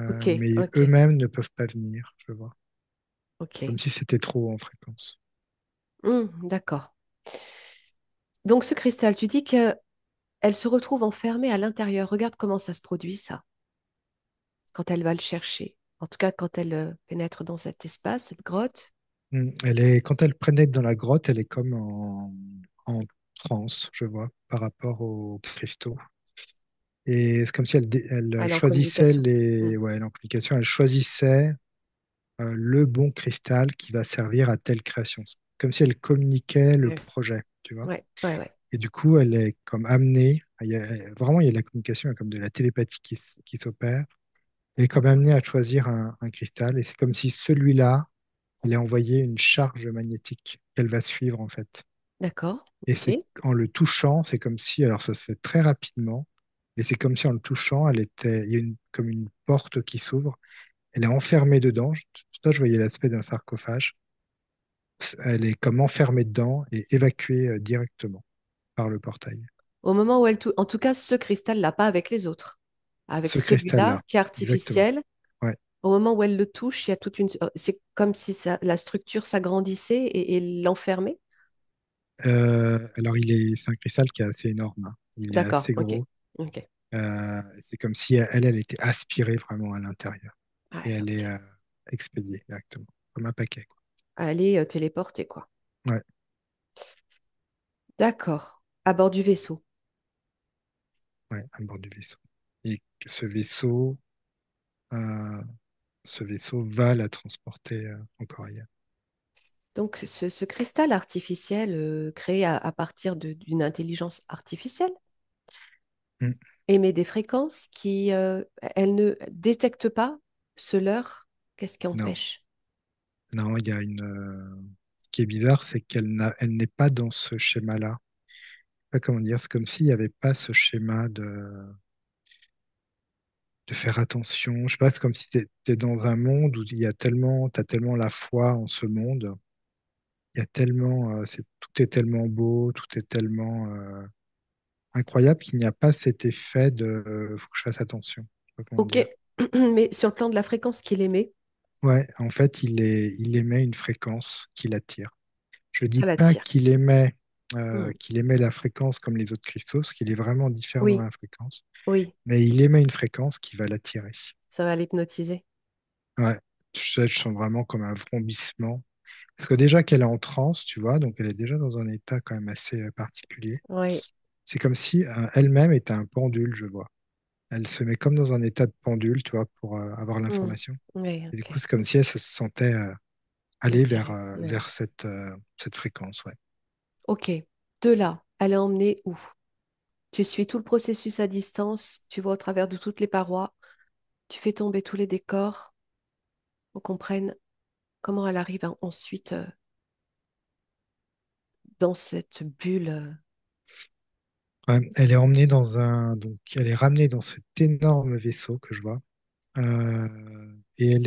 Ok. Mais Ok. eux-mêmes ne peuvent pas venir, je vois. Comme Ok. si c'était trop en fréquence. Hmm, d'accord. Donc ce cristal, tu dis que elle se retrouve enfermée à l'intérieur. Regarde comment ça se produit, ça, quand elle va le chercher. En tout cas, quand elle pénètre dans cet espace, cette grotte. Quand elle pénètre dans la grotte, elle est comme en transe, je vois, par rapport aux cristaux. Et c'est comme si elle Elle est en choisissait communication. Hmm, ouais, en communication, elle choisissait le bon cristal qui va servir à telle création. C'est comme si elle communiquait le ouais, projet, tu vois. ouais, ouais, ouais. Et du coup, elle est comme amenée, vraiment, il y a de la communication, il y a comme de la télépathie qui s'opère. Elle est comme D'accord. amenée à choisir un cristal, et c'est comme si celui-là, il a envoyé une charge magnétique qu'elle va suivre, en fait. D'accord. Et Ok. c'est en le touchant, c'est comme si, alors ça se fait très rapidement, et c'est comme si en le touchant, il y a comme une porte qui s'ouvre, elle est enfermée dedans. Ça, je voyais l'aspect d'un sarcophage. Elle est comme enfermée dedans et évacuée directement par le portail. Au moment où en tout cas, ce cristal-là, pas avec les autres. Avec Ce celui-là, cristal-là, qui est exactement. artificiel, Ouais. au moment où elle le touche, il y a toute une. C'est comme si la structure s'agrandissait et l'enfermait. Alors, c'est un cristal qui est assez énorme, hein. Il est D'accord. assez Ok. gros. Ok. C'est comme si elle était aspirée vraiment à l'intérieur. Et Ouais, elle est ok. expédiée directement, comme un paquet, quoi. Elle est téléportée, quoi. Ouais. D'accord. À bord du vaisseau. ouais, à bord du vaisseau. Et que euh, ce vaisseau va la transporter encore ailleurs. Donc, ce cristal artificiel créé à partir d'une intelligence artificielle Hmm. émet des fréquences qui, elle ne détecte pas ce leurre. Qu'est-ce qui Non, empêche? non, il y a ce qui est bizarre, c'est elle n'est pas dans ce schéma-là. Pas comment dire, c'est comme s'il n'y avait pas ce schéma de faire attention. Je sais pas, c'est comme si tu étais dans un monde où t'as tellement la foi en ce monde. Il y a tellement, tout est tellement beau, tout est tellement incroyable qu'il n'y a pas cet effet de, faut que je fasse attention. Je sais pas comment Ok, dire. mais sur le plan de la fréquence qu'il émet, Ouais, en fait, il émet une fréquence qui l'attire. Je dis ça pas l'attire. Hmm. qu'il émet la fréquence comme les autres cristaux, parce qu'il est vraiment différent dans Oui, la fréquence, oui, mais il émet une fréquence qui va l'attirer. ça va l'hypnotiser. Ouais, je sens vraiment comme un vrombissement. Parce que déjà qu'elle est en transe, tu vois, donc elle est déjà dans un état quand même assez particulier. Oui. C'est comme si elle-même était un pendule, je vois. Elle se met comme dans un état de pendule, tu vois, pour avoir Hmm. l'information. Oui, Et du ok. coup, c'est comme si elle se sentait aller Attiré. Ouais. vers cette fréquence, ouais. Ok. De là, elle est emmenée où? Tu suis tout le processus à distance, tu vois au travers de toutes les parois, tu fais tomber tous les décors, on comprenne comment elle arrive ensuite dans cette bulle. Ouais, elle est emmenée donc elle est ramenée dans cet énorme vaisseau que je vois. Et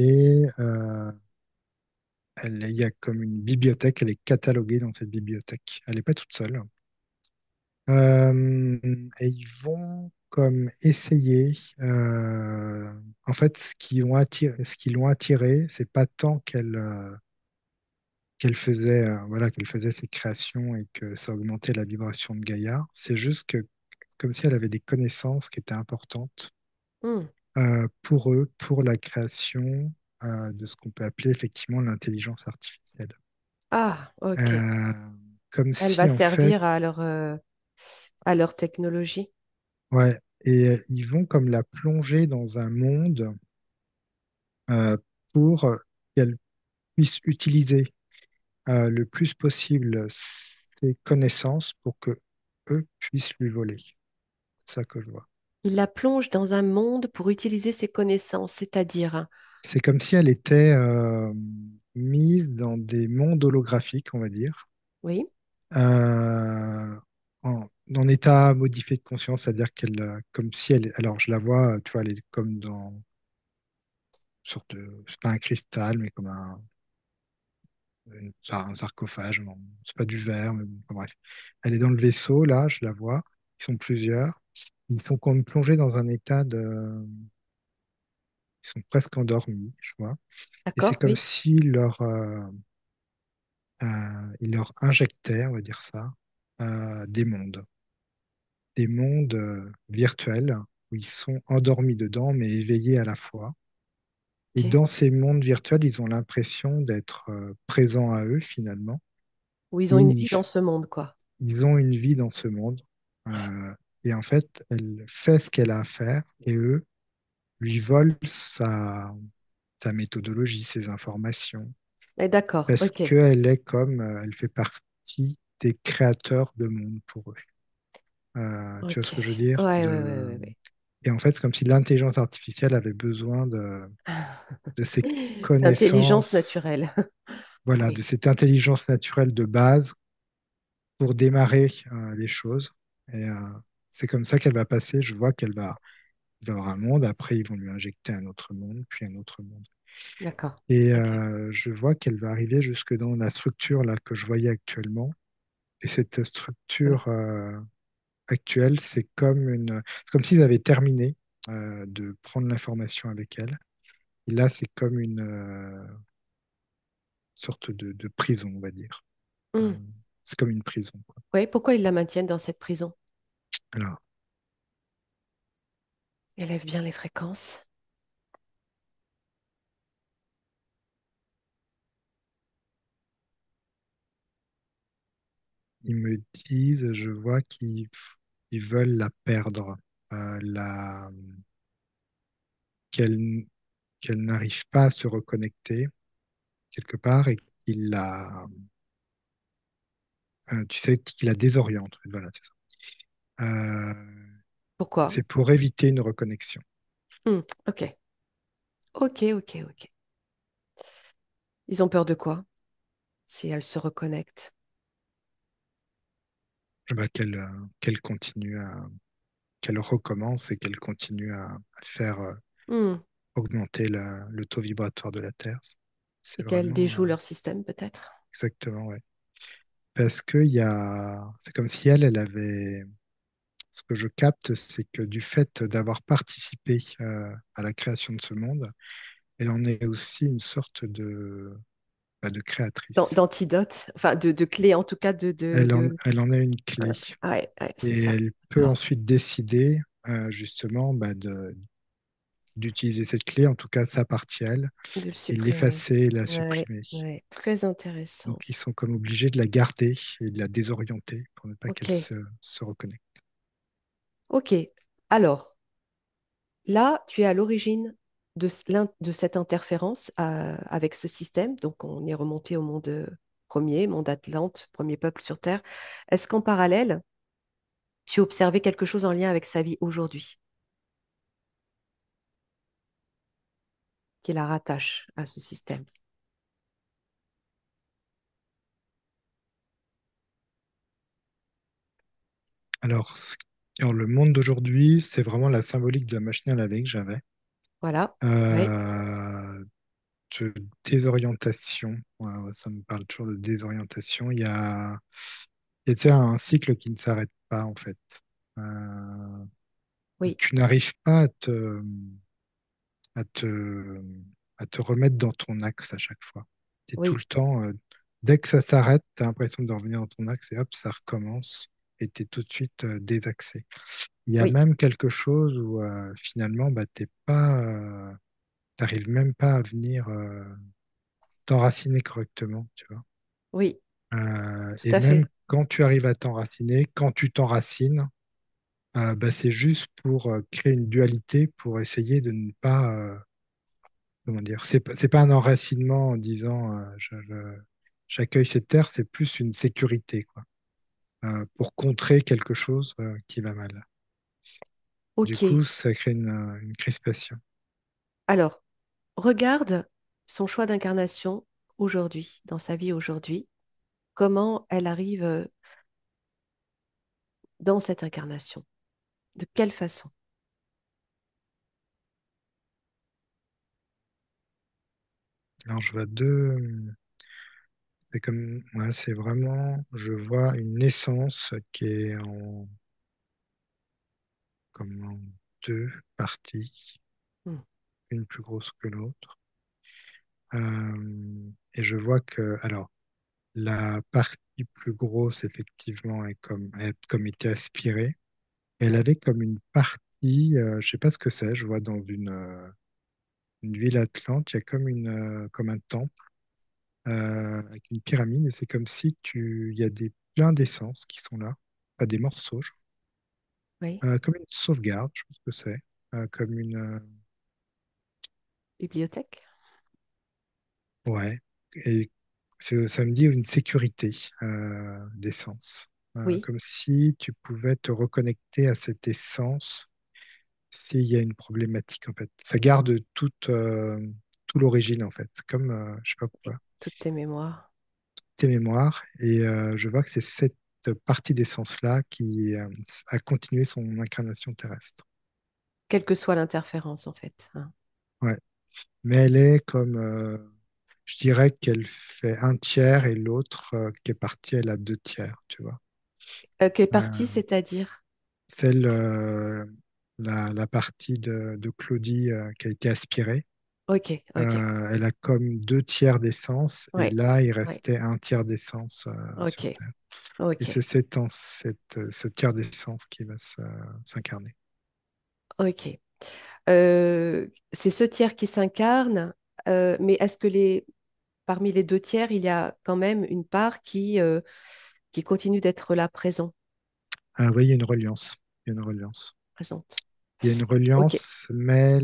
il y a comme une bibliothèque, elle est cataloguée dans cette bibliothèque. Elle n'est pas toute seule. Et ils vont comme essayer. En fait, ce qui l'ont attiré, c'est pas tant qu'elle faisait ses créations et que ça augmentait la vibration de Gaïa. C'est juste que comme si elle avait des connaissances qui étaient importantes Hmm. pour eux, pour la création de ce qu'on peut appeler effectivement l'intelligence artificielle. Ah, ok. Euh, Comme Elle va si en fait, servir à leur technologie. ouais, et ils vont comme la plonger dans un monde euh, pour qu'elle puisse utiliser le plus possible ses connaissances pour que eux puissent lui voler. C'est ça que je vois. Il la plonge dans un monde pour utiliser ses connaissances, c'est-à-dire, C'est comme si elle était mise dans des mondes holographiques, on va dire, oui, en état modifié de conscience, c'est-à-dire comme si elle, alors je la vois, tu vois, elle est comme dans une sorte de, c'est pas un cristal, mais comme un sarcophage, non, c'est pas du verre, mais bon, enfin, bref. Elle est dans le vaisseau, là, je la vois, ils sont plusieurs, ils sont comme plongés dans un état ils sont presque endormis, je vois, et c'est d'accord, comme oui. si il leur injectait, on va dire ça, des mondes virtuels où ils sont endormis dedans, mais éveillés à la fois. Et Ok. dans ces mondes virtuels, ils ont l'impression d'être présents à eux finalement. Où ils Et ont une vie dans ce monde, quoi. ils ont une vie dans ce monde. Euh, et en fait, elle fait ce qu'elle a à faire et eux lui volent sa méthodologie, ses informations, Mais d'accord, parce ok, qu'elle est comme, elle fait partie des créateurs de monde pour eux. Tu vois ok. ce que je veux dire? Ouais, ouais, ouais, ouais, ouais. Et en fait, c'est comme si l'intelligence artificielle avait besoin de ces D'intelligence connaissances, naturelle. voilà, de Oui, cette intelligence naturelle de base pour démarrer les choses. Et c'est comme ça qu'elle va passer. Je vois il va y avoir un monde, après ils vont lui injecter un autre monde, puis un autre monde. d'accord. Et Ok. je vois qu'elle va arriver jusque dans la structure là que je voyais actuellement. Et cette Oui. structure actuelle, c'est comme s'ils avaient terminé de prendre l'information avec elle. Et là, c'est comme une sorte de prison, on va dire. Euh, Hmm. c'est comme une prison, quoi. Oui, pourquoi ils la maintiennent dans cette prison? Alors, Élève bien les fréquences. ils me disent, je vois ils veulent la perdre, qu'elle qu'elle n'arrive pas à se reconnecter quelque part et qu'il la, tu sais, qu'il la désoriente. Voilà, c'est ça. Pourquoi? C'est pour éviter une reconnexion. Ok, ok, ok, ok. Ils ont peur de quoi si elles se reconnectent? Bah, qu'elle continue qu'elle recommence et qu'elle continue à faire Hmm. augmenter le taux vibratoire de la Terre. Et C'est qu'elles vraiment déjouent leur système, peut-être? exactement, ouais. Parce que c'est comme si elle avait, ce que je capte, c'est que du fait d'avoir participé à la création de ce monde, elle en est aussi une sorte de créatrice. D'antidote, enfin de clé en tout cas Elle en est une clé. Ouais, ouais, c'est Et ça. elle peut D'accord. ensuite décider justement d'utiliser cette clé, en tout cas sa partie à elle, De le et supprimer. l'effacer, la Ouais, supprimer. ouais, très intéressant. Donc ils sont comme obligés de la garder et de la désorienter pour ne pas qu'elle Ok, se reconnecte. ok. Alors, là, tu es à l'origine de cette interférence avec ce système. Donc, on est remonté au monde premier, monde Atlante, premier peuple sur Terre. Est-ce qu'en parallèle, tu observais quelque chose en lien avec sa vie aujourd'hui, qui la rattache à ce système? Alors, alors, le monde d'aujourd'hui, c'est vraiment la symbolique de la machine à laver que j'avais. Voilà. Oui, Euh, de désorientation, ouais, ouais, ça me parle toujours de désorientation. Il y a, tu sais, un cycle qui ne s'arrête pas en fait. Euh, oui, Tu n'arrives pas à te, à te remettre dans ton axe à chaque fois. Tu es tout oui, le temps, dès que ça s'arrête, tu as l'impression de revenir dans ton axe et hop, ça recommence et tu es tout de suite désaxé. Il y a oui, même quelque chose où finalement, bah, t'arrives même pas à venir t'enraciner correctement, tu vois. oui, Et tout à même fait. quand tu arrives à t'enraciner, quand tu t'enracines, bah, c'est juste pour créer une dualité, pour essayer de ne pas, comment dire, c'est pas un enracinement en disant j'accueille cette terre, c'est plus une sécurité, quoi, pour contrer quelque chose qui va mal. Du Ok. coup, ça crée une crispation. Alors, regarde son choix d'incarnation aujourd'hui, dans sa vie aujourd'hui, comment elle arrive dans cette incarnation, de quelle façon. Alors, je vois deux. C'est comme, ouais, c'est vraiment, je vois une naissance qui est comme en deux parties, Hmm. une plus grosse que l'autre. Et je vois que, alors, la partie plus grosse, effectivement, a comme été aspirée. Elle avait comme une partie, je sais pas ce que c'est, je vois dans une ville atlante, il y a comme un temple avec une pyramide, et c'est comme si il y a plein d'essences qui sont là, pas des morceaux, Oui, comme une sauvegarde, je pense que c'est, comme bibliothèque. ouais, et ça me dit une sécurité d'essence. Oui, Comme si tu pouvais te reconnecter à cette essence s'il y a une problématique, en fait. Ça garde tout l'origine, en fait, comme, je sais pas oui, pourquoi, toutes tes mémoires, tes mémoires, et je vois que c'est cette partie d'essence-là qui a continué son incarnation terrestre. quelle que soit l'interférence en fait, hein. Ouais. Mais elle est comme, je dirais qu'elle fait un tiers et l'autre qui est partie, elle a deux tiers, tu vois. Qui est partie, Euh, c'est-à-dire? Celle, la partie de Claudie qui a été aspirée, Ok, ok, elle a comme deux tiers d'essence et ouais, là, il ouais, restait un tiers d'essence ok, sur Terre. Et ok, c'est ce tiers d'essence qui va s'incarner. ok. C'est ce tiers qui s'incarne, mais est-ce que parmi les deux tiers, il y a quand même une part qui continue d'être là, Ah oui, il y a une reliance. Il y a une reliance. présente. Il y a une Ok. reliance, mais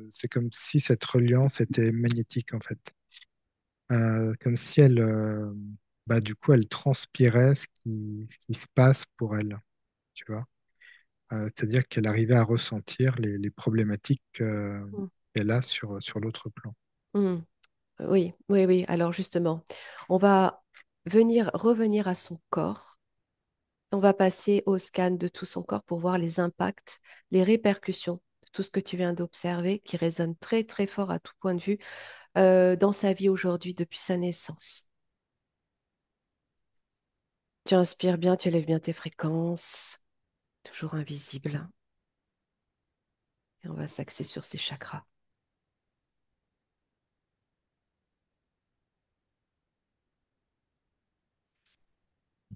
c'est comme si cette reliance était magnétique en fait. Comme si elle, bah, du coup, elle transpirait ce qui se passe pour elle, tu vois. C'est-à-dire qu'elle arrivait à ressentir les problématiques Mm. qu'elle a sur l'autre plan. Mm. Oui, oui, oui. Alors justement, on va revenir à son corps. On va passer au scan de tout son corps pour voir les impacts, les répercussions de tout ce que tu viens d'observer, qui résonne très, très fort à tout point de vue dans sa vie aujourd'hui depuis sa naissance. Tu inspires bien, tu élèves bien tes fréquences, toujours invisible. Et on va s'axer sur ces chakras.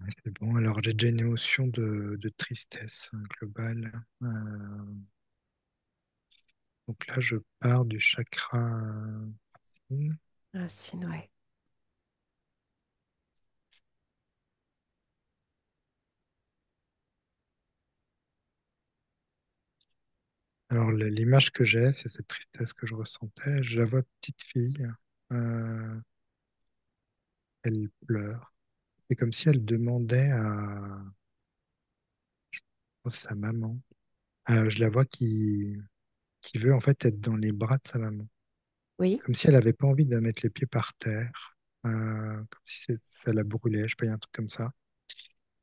Ouais, c'est bon, alors j'ai déjà une émotion de tristesse globale. Donc là, je pars du chakra racine. Racine, ouais. Alors l'image que j'ai, c'est cette tristesse que je ressentais. Je la vois petite fille, euh, elle pleure. C'est comme si elle demandait à sa maman. Je la vois qui veut en fait être dans les bras de sa maman. Oui, Comme si elle n'avait pas envie de mettre les pieds par terre. Comme si ça la brûlait, je sais pas, il y a un truc comme ça.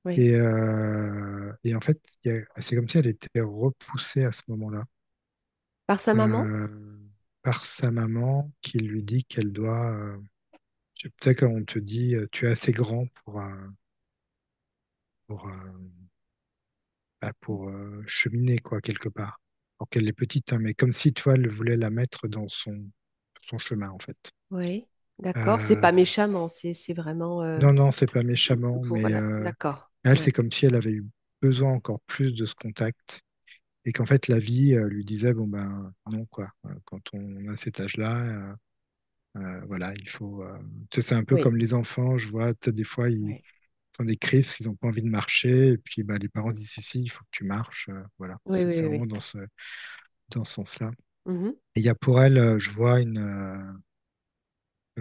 oui. Et en fait, c'est comme si elle était repoussée à ce moment-là Par sa maman? euh, par sa maman qui lui dit qu'elle doit. Tu sais, quand on te dit tu es assez grand pour, bah, pour cheminer, quoi, quelque part. Alors qu'elle est petite, hein, mais comme si, toi, elle voulait la mettre dans son chemin, en fait. Oui, d'accord. C'est Euh, pas méchamment, c'est vraiment non, non, c'est pas méchamment, pour, mais voilà, d'accord. elle, Ouais, c'est comme si elle avait eu besoin encore plus de ce contact et qu'en fait, la vie lui disait, bon, ben, non, quoi. Quand on a cet âge-là, voilà, il faut. Tu sais, c'est un peu oui, comme les enfants, je vois, tu sais, des fois, ils oui, font des crises parce qu'ils n'ont pas envie de marcher, et puis bah, les parents disent, si, il faut que tu marches. Voilà, oui, c'est oui, c'est oui, vraiment oui. dans ce sens-là. Mhm. Et il y a pour elle, je vois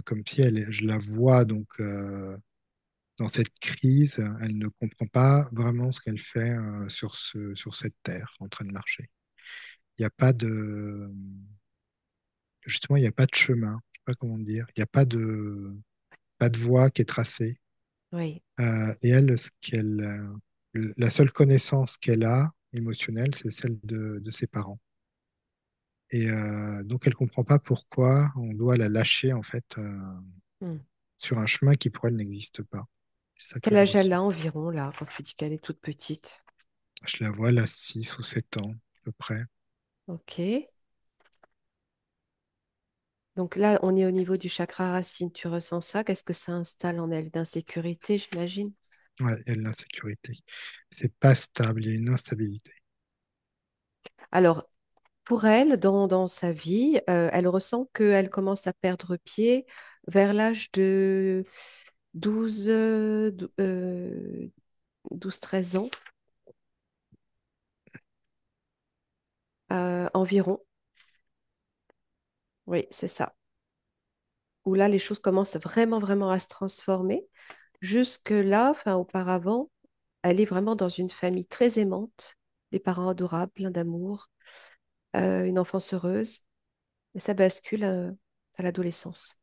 comme si je la vois donc dans cette crise, elle ne comprend pas vraiment ce qu'elle fait sur cette terre en train de marcher. Il n'y a pas de, justement, il n'y a pas de chemin, je sais pas comment dire, il n'y a pas de voie qui est tracée. Oui. Et elle, la seule connaissance qu'elle a émotionnelle, c'est celle de ses parents. Et donc, elle comprend pas pourquoi on doit la lâcher en fait Hmm. sur un chemin qui pour elle n'existe pas. C'est ça que Quel je âge elle ressens. a environ, là, quand tu dis qu'elle est toute petite? Je la vois là 6 ou 7 ans à peu près. Ok. Donc là, on est au niveau du chakra racine. Tu ressens ça? Qu'est-ce que ça installe en elle? D'insécurité, j'imagine. Ouais, elle a l'insécurité. C'est pas stable, il y a une instabilité. Alors, pour elle, dans sa vie, elle ressent qu'elle commence à perdre pied vers l'âge de 12, 13 ans environ. Oui, c'est ça. Où là, les choses commencent vraiment, vraiment à se transformer. Jusque-là, enfin, auparavant, elle est vraiment dans une famille très aimante, des parents adorables, plein d'amour, une enfance heureuse. Et ça bascule à l'adolescence.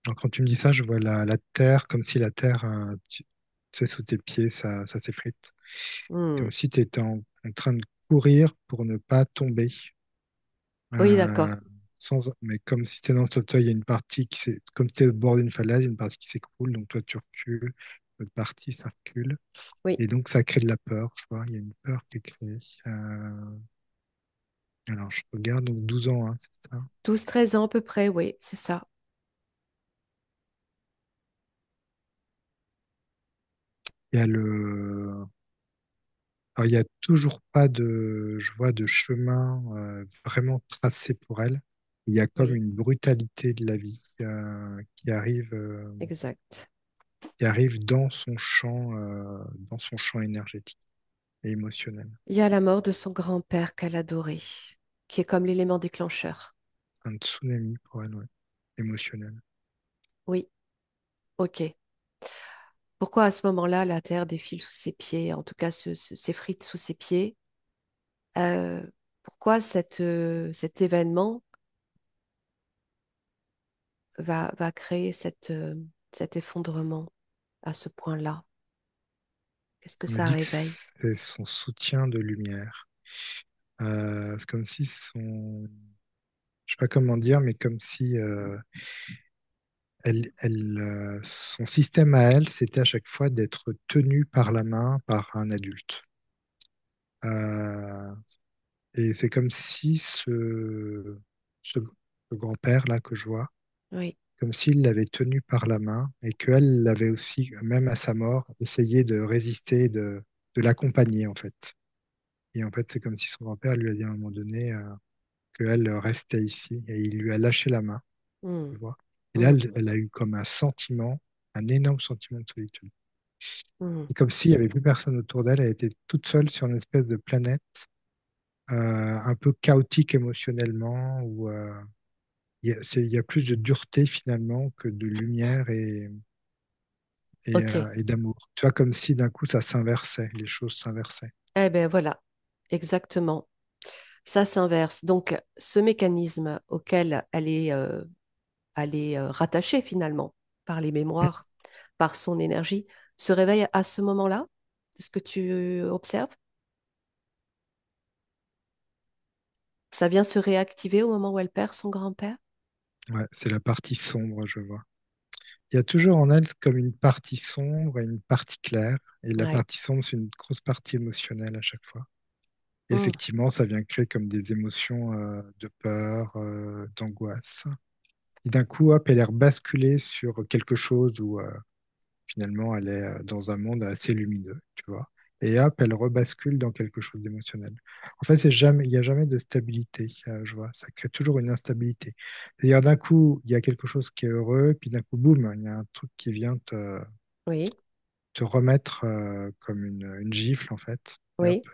Alors, quand tu me dis ça, je vois la terre comme si la terre, tu sais, sous tes pieds, ça s'effrite. Hmm. Comme si tu étais en train de courir pour ne pas tomber. Oui, d'accord. Euh, mais comme si tu étais dans le fauteuil, il y a une partie comme si tu es au bord d'une falaise, une partie qui s'écroule, donc toi tu recules, l'autre partie ça recule. Oui, Et donc ça crée de la peur, je vois, il y a une peur qui est créée. Alors je regarde, donc 12 ans, hein, c'est ça. 12, 13 ans à peu près, oui, c'est ça. Il y a alors, il y a toujours pas je vois, de chemin vraiment tracé pour elle. Il y a comme Oui, une brutalité de la vie qui arrive. exact. qui arrive dans son champ énergétique et émotionnel. Il y a la mort de son grand-père qu'elle adorait, qui est comme l'élément déclencheur. Un tsunami pour elle, ouais, émotionnel. Oui, ok. Pourquoi à ce moment-là, la terre défile sous ses pieds, en tout cas s'effrite sous ses pieds? Euh, pourquoi cet événement va créer cet effondrement à ce point-là? Qu'est-ce que On me ça dit que réveille? c'est son soutien de lumière. C'est comme si je sais pas comment dire, mais comme si son système à elle, c'était à chaque fois d'être tenue par la main par un adulte. Euh, et c'est comme si ce grand-père là que je vois, Oui. comme s'il l'avait tenue par la main et qu'elle l'avait aussi, même à sa mort, essayé de résister, de l'accompagner en fait. Et en fait, c'est comme si son grand-père lui a dit à un moment donné qu'elle restait ici et il lui a lâché la main, Hmm, tu vois. Et là, hmm, elle a eu comme un sentiment, un énorme sentiment de solitude. hmm. Et comme s'il n'y avait plus personne autour d'elle, elle était toute seule sur une espèce de planète, un peu chaotique émotionnellement, où il y a plus de dureté finalement que de lumière Ok. et d'amour. Tu vois, comme si d'un coup ça s'inversait, les choses s'inversaient. Eh bien voilà, exactement. Ça s'inverse. Donc, ce mécanisme auquel elle est rattachée finalement par les mémoires, par son énergie, se réveille à ce moment-là, de ce que tu observes? Ça vient se réactiver au moment où elle perd son grand-père? Ouais, c'est la partie sombre, je vois. Il y a toujours en elle comme une partie sombre et une partie claire. Et la Ouais. partie sombre, c'est une grosse partie émotionnelle à chaque fois. Et Hmm. effectivement, ça vient créer comme des émotions de peur, d'angoisse. Et d'un coup, hop, elle est rebasculée sur quelque chose où finalement, elle est dans un monde assez lumineux, tu vois. Et hop, elle rebascule dans quelque chose d'émotionnel. En fait, il n'y a jamais de stabilité, je vois. Ça crée toujours une instabilité. C'est-à-dire, d'un coup, il y a quelque chose qui est heureux, puis d'un coup, boum, il y a un truc qui vient Oui, te remettre comme une gifle, en fait. Et oui.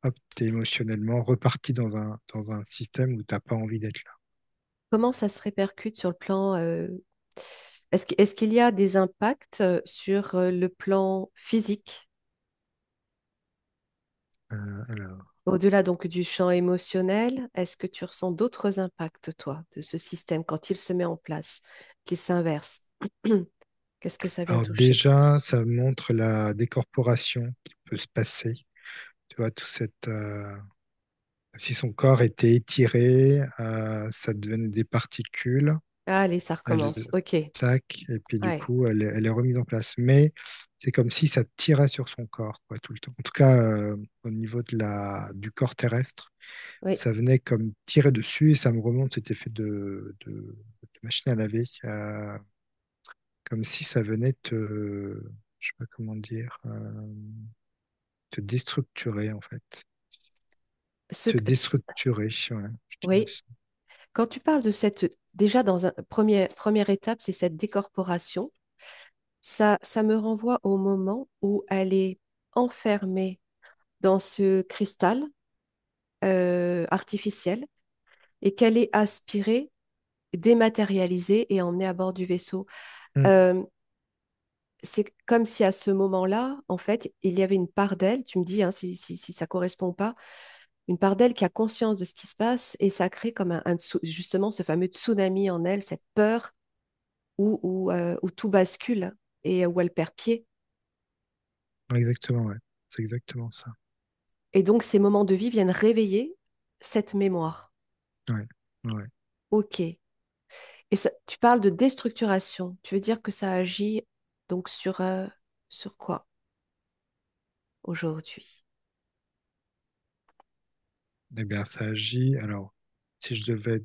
hop, t'es émotionnellement reparti dans un système où t'as pas envie d'être là. Comment ça se répercute sur le plan... est-ce qu'il y a des impacts sur le plan physique, Alors, au-delà donc du champ émotionnel? Est-ce que tu ressens d'autres impacts, toi, de ce système quand il se met en place, qu'il s'inverse? Qu'est-ce que ça vient alors toucher? déjà, ça montre la décorporation qui peut se passer. Tu vois, si son corps était étiré, ça devenait des particules. Allez, ça Elle, recommence. Ok. tac, et puis du Ouais. coup, elle est remise en place. Mais c'est comme si ça tirait sur son corps, quoi, tout le temps. En tout cas, au niveau du corps terrestre, Oui. ça venait comme tirer dessus et ça me remonte cet effet de machine à laver, comme si ça venait je sais pas comment dire, te déstructurer en fait. Ce, Te ce- déstructurer, ouais, je dirais oui. ça. Quand tu parles de cette, déjà dans un première étape, c'est cette décorporation. Ça me renvoie au moment où elle est enfermée dans ce cristal artificiel et qu'elle est aspirée, dématérialisée et emmenée à bord du vaisseau. Mm. Euh, c'est comme si à ce moment-là, en fait, il y avait une part d'elle, tu me dis hein, si ça correspond pas, une part d'elle qui a conscience de ce qui se passe et ça crée comme justement ce fameux tsunami en elle, cette peur où tout bascule et où elle perd pied. Exactement, ouais. C'est exactement ça. Et donc ces moments de vie viennent réveiller cette mémoire. Ouais, ouais. Ok. Et tu parles de déstructuration. Tu veux dire que ça agit donc sur quoi aujourd'hui? Eh bien, ça agit. Alors, si je devais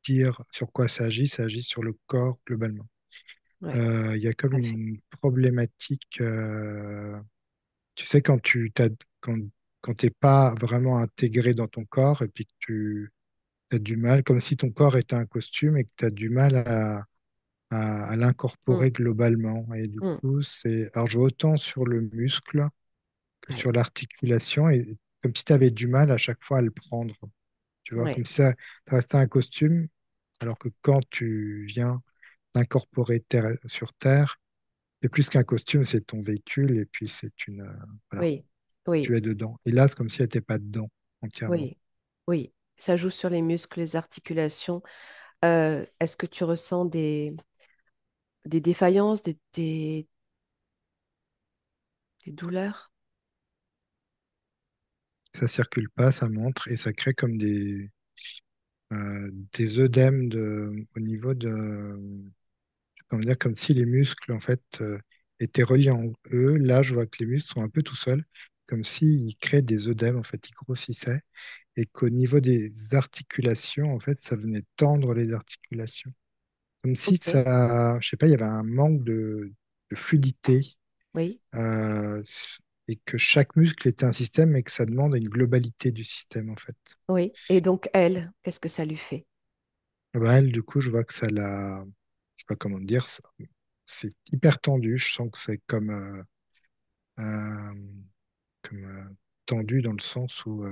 dire sur quoi ça agit sur le corps globalement. Ouais, Il y a comme tout à fait. une problématique. Tu sais, quand, quand t'es pas vraiment intégré dans ton corps et puis que tu as du mal, comme si ton corps était un costume et que tu as du mal à Mm, l'incorporer globalement. Et du mm. coup, alors je vois autant sur le muscle que Ouais, sur l'articulation, et comme si tu avais du mal à chaque fois à le prendre. Tu vois, ouais, comme si ça restait un costume, alors que quand tu viens d'incorporer sur Terre, c'est plus qu'un costume, c'est ton véhicule, et puis voilà, oui, oui, tu es dedans. Et là, c'est comme si elle n'était pas dedans entièrement. oui, oui. Ça joue sur les muscles, les articulations. Est-ce que tu ressens des défaillances, des douleurs? Ça circule pas, ça montre, et ça crée comme des œdèmes au niveau comment dire, comme si les muscles, en fait, étaient reliés en eux. Là, je vois que les muscles sont un peu tout seuls, comme s'ils créaient des œdèmes, en fait, ils grossissaient, et qu'au niveau des articulations, en fait, ça venait tendre les articulations. Comme si Ok, ça, je sais pas, il y avait un manque de fluidité, oui, euh, et que chaque muscle était un système, et que ça demande une globalité du système, en fait. oui. Et donc, elle, qu'est-ce que ça lui fait? Ah bah, elle, du coup, je vois que ça l'a, je sais pas comment dire, c'est hyper tendu. Je sens que c'est euh, comme tendu dans le sens où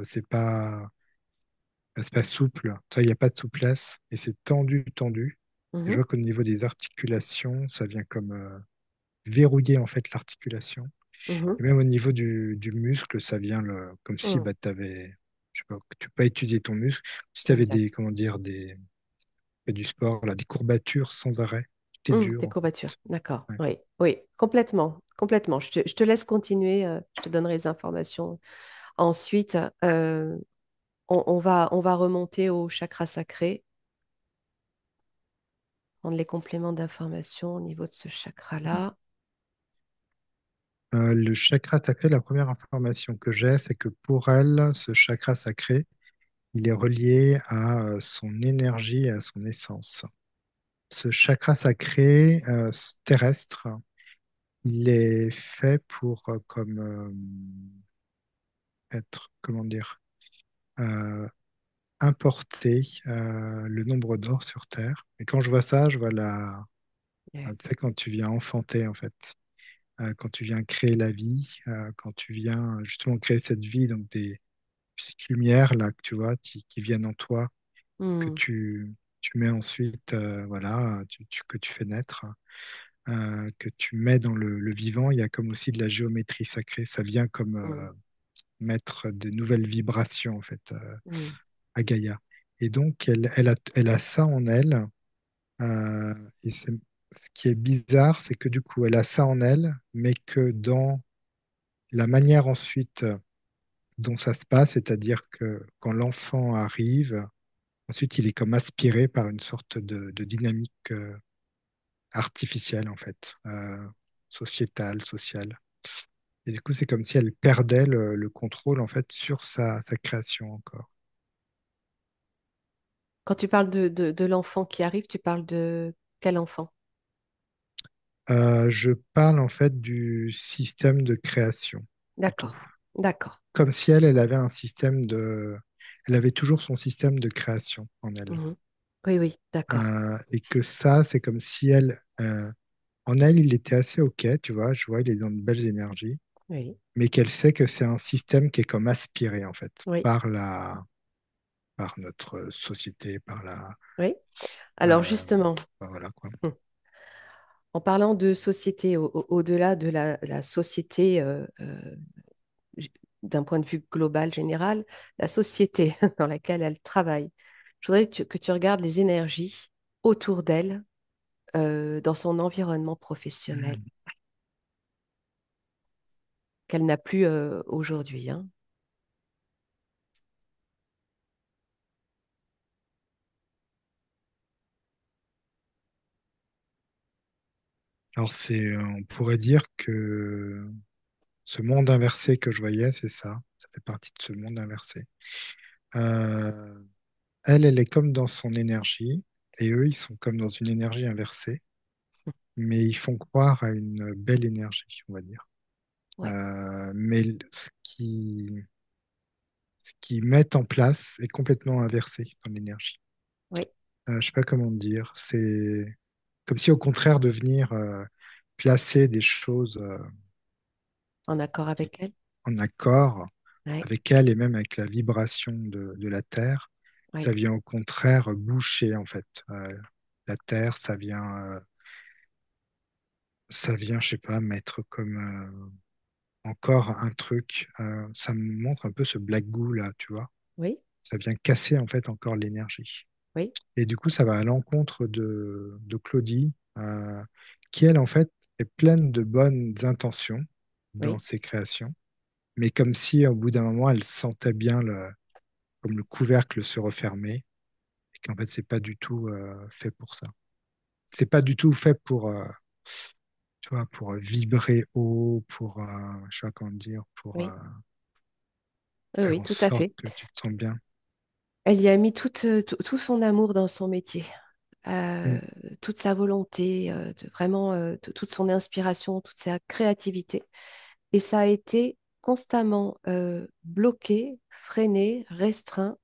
c'est pas souple. Ça, il n'y a pas de souplesse et c'est tendu, tendu. Et je Mhm, vois qu'au niveau des articulations, ça vient comme verrouiller en fait l'articulation. mhm, Et même au niveau du muscle, ça vient comme si mhm. bah, tu avais, je sais pas, que tu peux pas étudier ton muscle, si tu avais Exact. comment dire, fait du sport, là, des courbatures sans arrêt. Tout est dur Des en courbatures, fait. d'accord. Ouais. Oui, oui, complètement, complètement. Je te laisse continuer, je te donnerai les informations. Ensuite, on va remonter au chakra sacré, prendre les compléments d'information au niveau de ce chakra-là. Le chakra sacré, la première information que j'ai, c'est que pour elle, ce chakra sacré, il est relié à son énergie et à son essence. Ce chakra sacré terrestre, il est fait pour être, comment dire, euh, importer le nombre d'or sur Terre. Et quand je vois ça, je vois Ouais. tu sais, quand tu viens enfanter, en fait, quand tu viens créer la vie, quand tu viens justement créer cette vie, donc des petites lumières là que tu vois qui viennent en toi, que Hmm, tu mets ensuite, voilà, que tu fais naître, que tu mets dans le vivant. Il y a comme aussi de la géométrie sacrée. Ça vient comme hmm, mettre de nouvelles vibrations en fait hmm. à Gaïa. Et donc elle a ça en elle. Et ce qui est bizarre, c'est que du coup, elle a ça en elle, mais que dans la manière ensuite dont ça se passe, c'est-à-dire que quand l'enfant arrive, ensuite il est comme aspiré par une sorte de dynamique artificielle, en fait, sociétale, sociale. Et du coup, c'est comme si elle perdait le contrôle, en fait, sur sa création encore. Quand tu parles de l'enfant qui arrive, tu parles de quel enfant? Je parle, en fait, du système de création, plutôt. D'accord, d'accord. Comme si elle avait un système de... Elle avait toujours son système de création en elle. Mhm. Oui, oui, d'accord. Et que ça, c'est comme si en elle, il était assez OK, tu vois, je vois, il est dans de belles énergies, Oui, mais qu'elle sait que c'est un système qui est comme aspiré, en fait, oui, par notre société, oui. Alors euh, justement, voilà, quoi. hmm, en parlant de société, au-delà de la société g- d'un point de vue global, général, la société dans laquelle elle travaille, je voudrais que tu regardes les énergies autour d'elle dans son environnement professionnel, Mhm. qu'elle n'a plus aujourd'hui, hein. Alors, on pourrait dire que ce monde inversé que je voyais, c'est ça. Ça fait partie de ce monde inversé. Euh, elle est comme dans son énergie, et eux, ils sont comme dans une énergie inversée, mais ils font croire à une belle énergie, on va dire. Ouais, Mais ce qu'ils mettent en place est complètement inversé dans l'énergie. oui, Je sais pas comment dire. comme si au contraire de venir placer des choses En accord qui- avec elle? en accord Oui, avec elle et même avec la vibration de la Terre, oui, ça vient au contraire boucher en fait. La Terre, ça vient, je sais pas, mettre comme encore un truc. Ça me montre un peu ce black goo là, tu vois. oui, Ça vient casser en fait encore l'énergie. oui, Et du coup, ça va à l'encontre de Claudie, qui elle en fait est pleine de bonnes intentions dans oui. ses créations, mais comme si au bout d'un moment, elle sentait bien comme le couvercle se refermer, et qu'en fait, c'est pas du tout fait pour ça. C'est pas du tout fait pour, tu vois, pour vibrer haut, pour, je sais pas comment dire, pour Oui, oui, faire oui, en tout à sorte fait. que tu te sens bien. Elle y a mis tout son amour dans son métier, Mm, euh, toute sa volonté, vraiment toute son inspiration, toute sa créativité. Et ça a été constamment bloqué, freiné, restreint,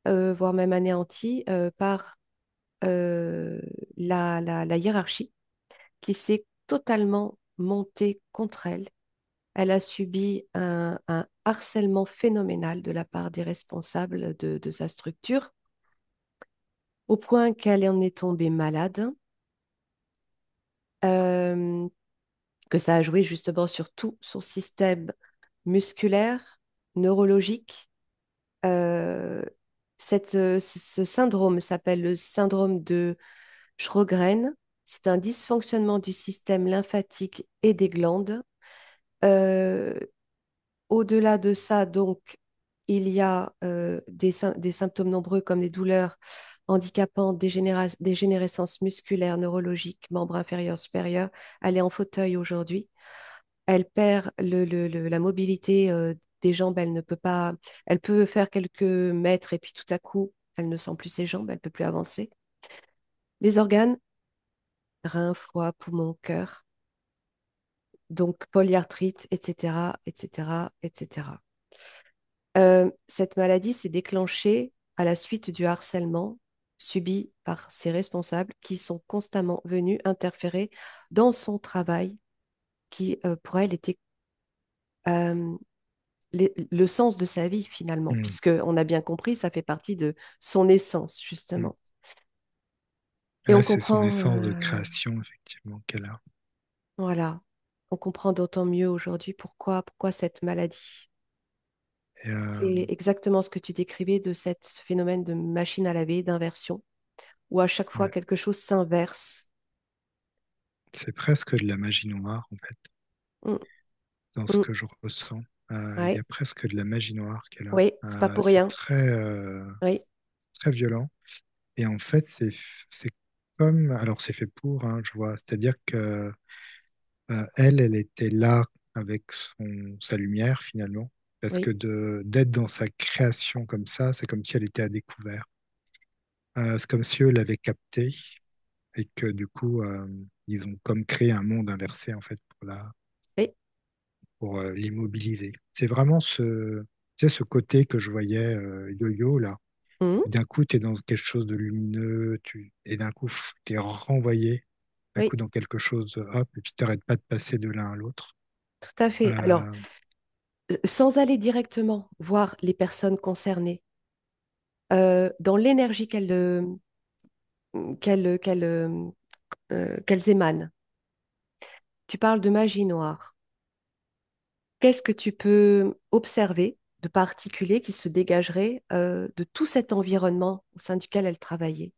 voire même anéanti par euh, la hiérarchie qui s'est totalement montée contre elle. Elle a subi un harcèlement phénoménal de la part des responsables de sa structure, au point qu'elle en est tombée malade, euh, que ça a joué justement sur tout son système musculaire, neurologique. Euh, ce syndrome s'appelle le syndrome de Sjögren. C'est un dysfonctionnement du système lymphatique et des glandes. Euh, Au-delà de ça, donc, il y a des symptômes nombreux comme des douleurs handicapantes, dégénérescence musculaire, neurologique, membre inférieur, supérieur. Elle est en fauteuil aujourd'hui. Elle perd la mobilité des jambes. Elle ne peut pas, elle peut faire quelques mètres et puis tout à coup, elle ne sent plus ses jambes, elle ne peut plus avancer. Les organes, rein, foie, poumon, cœur, donc polyarthrite, etc., etc., etc. Cette maladie s'est déclenchée à la suite du harcèlement subi par ses responsables qui sont constamment venus interférer dans son travail qui, pour elle, était euh, le sens de sa vie finalement, mm, puisque on a bien compris, ça fait partie de son essence, mm. justement. Et on Ouais, c'est son comprend, essence de création, effectivement, qu'elle a. voilà, on comprend d'autant mieux aujourd'hui pourquoi cette maladie. Et, C'est exactement ce que tu décrivais de ce phénomène de machine à laver, d'inversion où à chaque fois ouais, quelque chose s'inverse. c'est presque de la magie noire, en fait, Mm, dans ce mm. que je ressens. Il y Ouais, a presque de la magie noire qu'elle a. oui, c'est pas pour C'est rien. très, Oui, très violent. Et en fait, c'est comme, alors c'est fait pour, hein, je vois, c'est-à-dire que elle était là avec sa lumière finalement, parce que oui, d'être dans sa création comme ça, c'est comme si elle était à découvert. C'est comme si eux l'avaient capté et que du coup, ils ont comme créé un monde inversé en fait oui. pour l'immobiliser. C'est vraiment tu sais, ce côté que je voyais yo-yo là. Mm, D'un coup, tu es dans quelque chose de lumineux, et d'un coup, tu es renvoyé d'un oui, coup dans quelque chose, hop, et puis tu n'arrêtes pas de passer de l'un à l'autre. tout à fait. Alors, Euh, sans aller directement voir les personnes concernées, dans l'énergie qu'elles émanent, tu parles de magie noire. Qu'est-ce que tu peux observer de particulier qui se dégagerait de tout cet environnement au sein duquel elles travaillaient?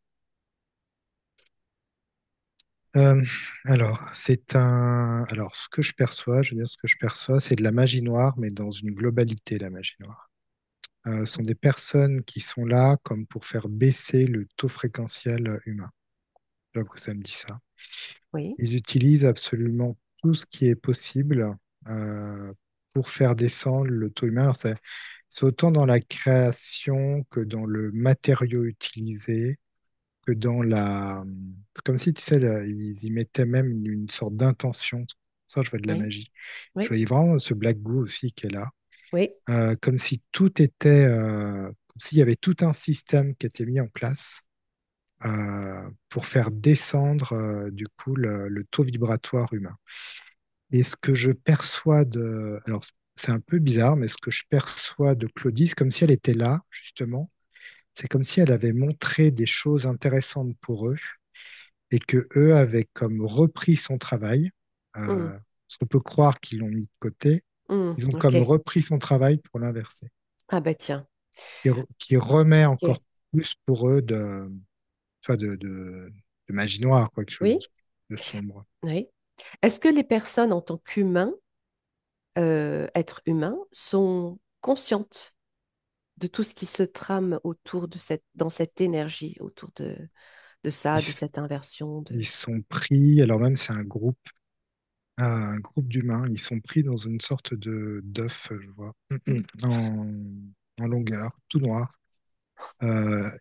euh, alors, ce que je perçois, je veux dire, ce que je perçois, c'est de la magie noire, mais dans une globalité, la magie noire. Ce sont des personnes qui sont là comme pour faire baisser le taux fréquentiel humain. J'avoue que ça me dit ça. Oui, Ils utilisent absolument tout ce qui est possible euh, pour faire descendre le taux humain. Alors, c'est autant dans la création que dans le matériau utilisé, que dans la... Comme si, tu sais, là, ils y mettaient même une sorte d'intention. Ça, je vois de la oui, magie. Je oui, voyais vraiment ce black goo aussi qui est là. oui, Comme si tout était... comme s'il y avait tout un système qui était mis en place pour faire descendre du coup le taux vibratoire humain. Et ce que je perçois de... Alors, c'est un peu bizarre, mais ce que je perçois de Claudie, c'est comme si elle était là, justement. C'est comme si elle avait montré des choses intéressantes pour eux et que eux avaient comme repris son travail. Hmm, Ce qu'on peut croire qu'ils l'ont mis de côté. Ils ont ok. comme repris son travail pour l'inverser. Ah bah tiens. Qui remet Ok. encore plus pour eux enfin, de magie noire, quoi, quelque chose Oui, de sombre. oui. Est-ce que les personnes en tant qu'humains, êtres humains, sont conscientes de tout ce qui se trame autour de dans cette énergie, autour de ça, de Ils, cette inversion ils de... sont pris, alors même c'est un groupe d'humains, ils sont pris dans une sorte de d'œuf, je vois, en, en longueur, tout noir.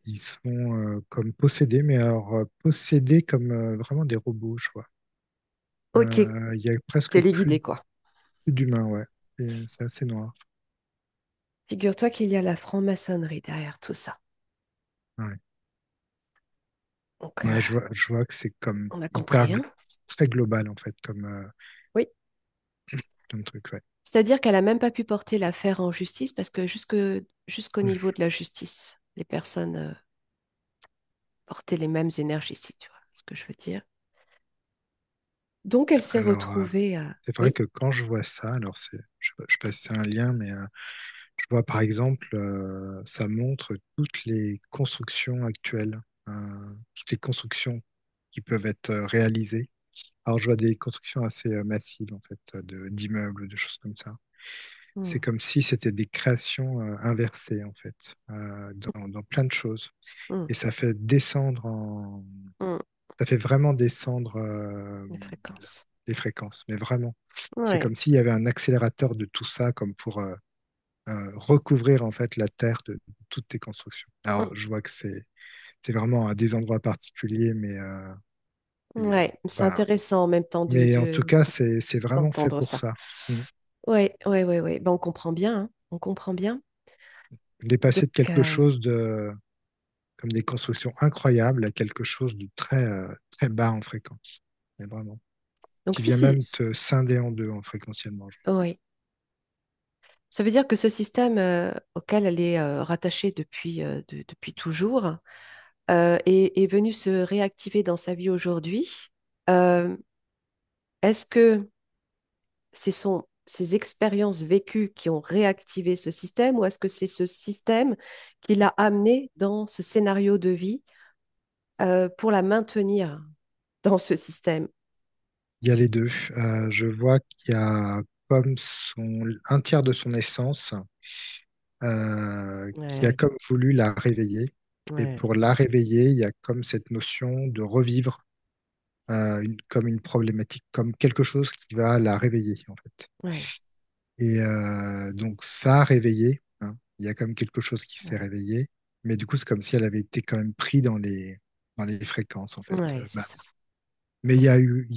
Ils sont comme possédés, mais alors possédés comme vraiment des robots, je vois. Ok, Il y a presque téléguidé, quoi. plus d'humains, ouais. Et c'est assez noir. Figure-toi qu'il y a la franc-maçonnerie derrière tout ça. Ouais. Donc, Ouais, je vois que c'est comme on a hyper compris, hein? très global en fait, Oui. comme truc, ouais. C'est-à-dire qu'elle n'a même pas pu porter l'affaire en justice parce que jusqu'au Ouais. niveau de la justice, les personnes portaient les mêmes énergies, si tu vois ce que je veux dire. Donc, elle s'est Alors, retrouvée... c'est vrai Oui. que quand je vois ça, alors je sais pas si c'est un lien, mais je vois par exemple, ça montre toutes les constructions actuelles, toutes les constructions qui peuvent être réalisées. Alors, je vois des constructions assez massives en fait, d'immeubles, de choses comme ça. C'est Mm, comme si c'était des créations inversées en fait, dans plein de choses. mm, Et ça fait descendre mm. ça fait vraiment descendre Les fréquences. les fréquences, mais vraiment. C'est Ouais. comme s'il y avait un accélérateur de tout ça, comme pour recouvrir en fait la Terre de toutes tes constructions. Alors, Mm. je vois que c'est vraiment à des endroits particuliers, Ouais, c'est enfin, intéressant en même temps mais en tout cas, c'est vraiment fait d'entendre pour ça. ça. Mm. Ouais, ouais, ouais, ouais. Ben, on comprend bien, hein. On comprend bien. Dépasser Donc, de quelque chose comme des constructions incroyables à quelque chose de très bas en fréquence. Mais vraiment. donc Qui si, vient si, même te scinder en deux en fréquentiellement. oui. Ça veut dire que ce système auquel elle est rattachée depuis toujours est venu se réactiver dans sa vie aujourd'hui. Euh, Est-ce que ce sont ces expériences vécues qui ont réactivé ce système ou est-ce que c'est ce système qui l'a amené dans ce scénario de vie pour la maintenir dans ce système? Il y a les deux. Je vois qu'il y a comme un tiers de son essence qui a Ouais, comme voulu la réveiller. Et ouais, pour la réveiller, il y a comme cette notion de revivre comme une problématique, comme quelque chose qui va la réveiller en fait. ouais, Et donc ça a réveillé, hein. Il y a comme quelque chose qui s'est ouais, réveillé, mais du coup c'est comme si elle avait été quand même pris dans les fréquences en fait, ouais, c'est ça. basses. Mais il y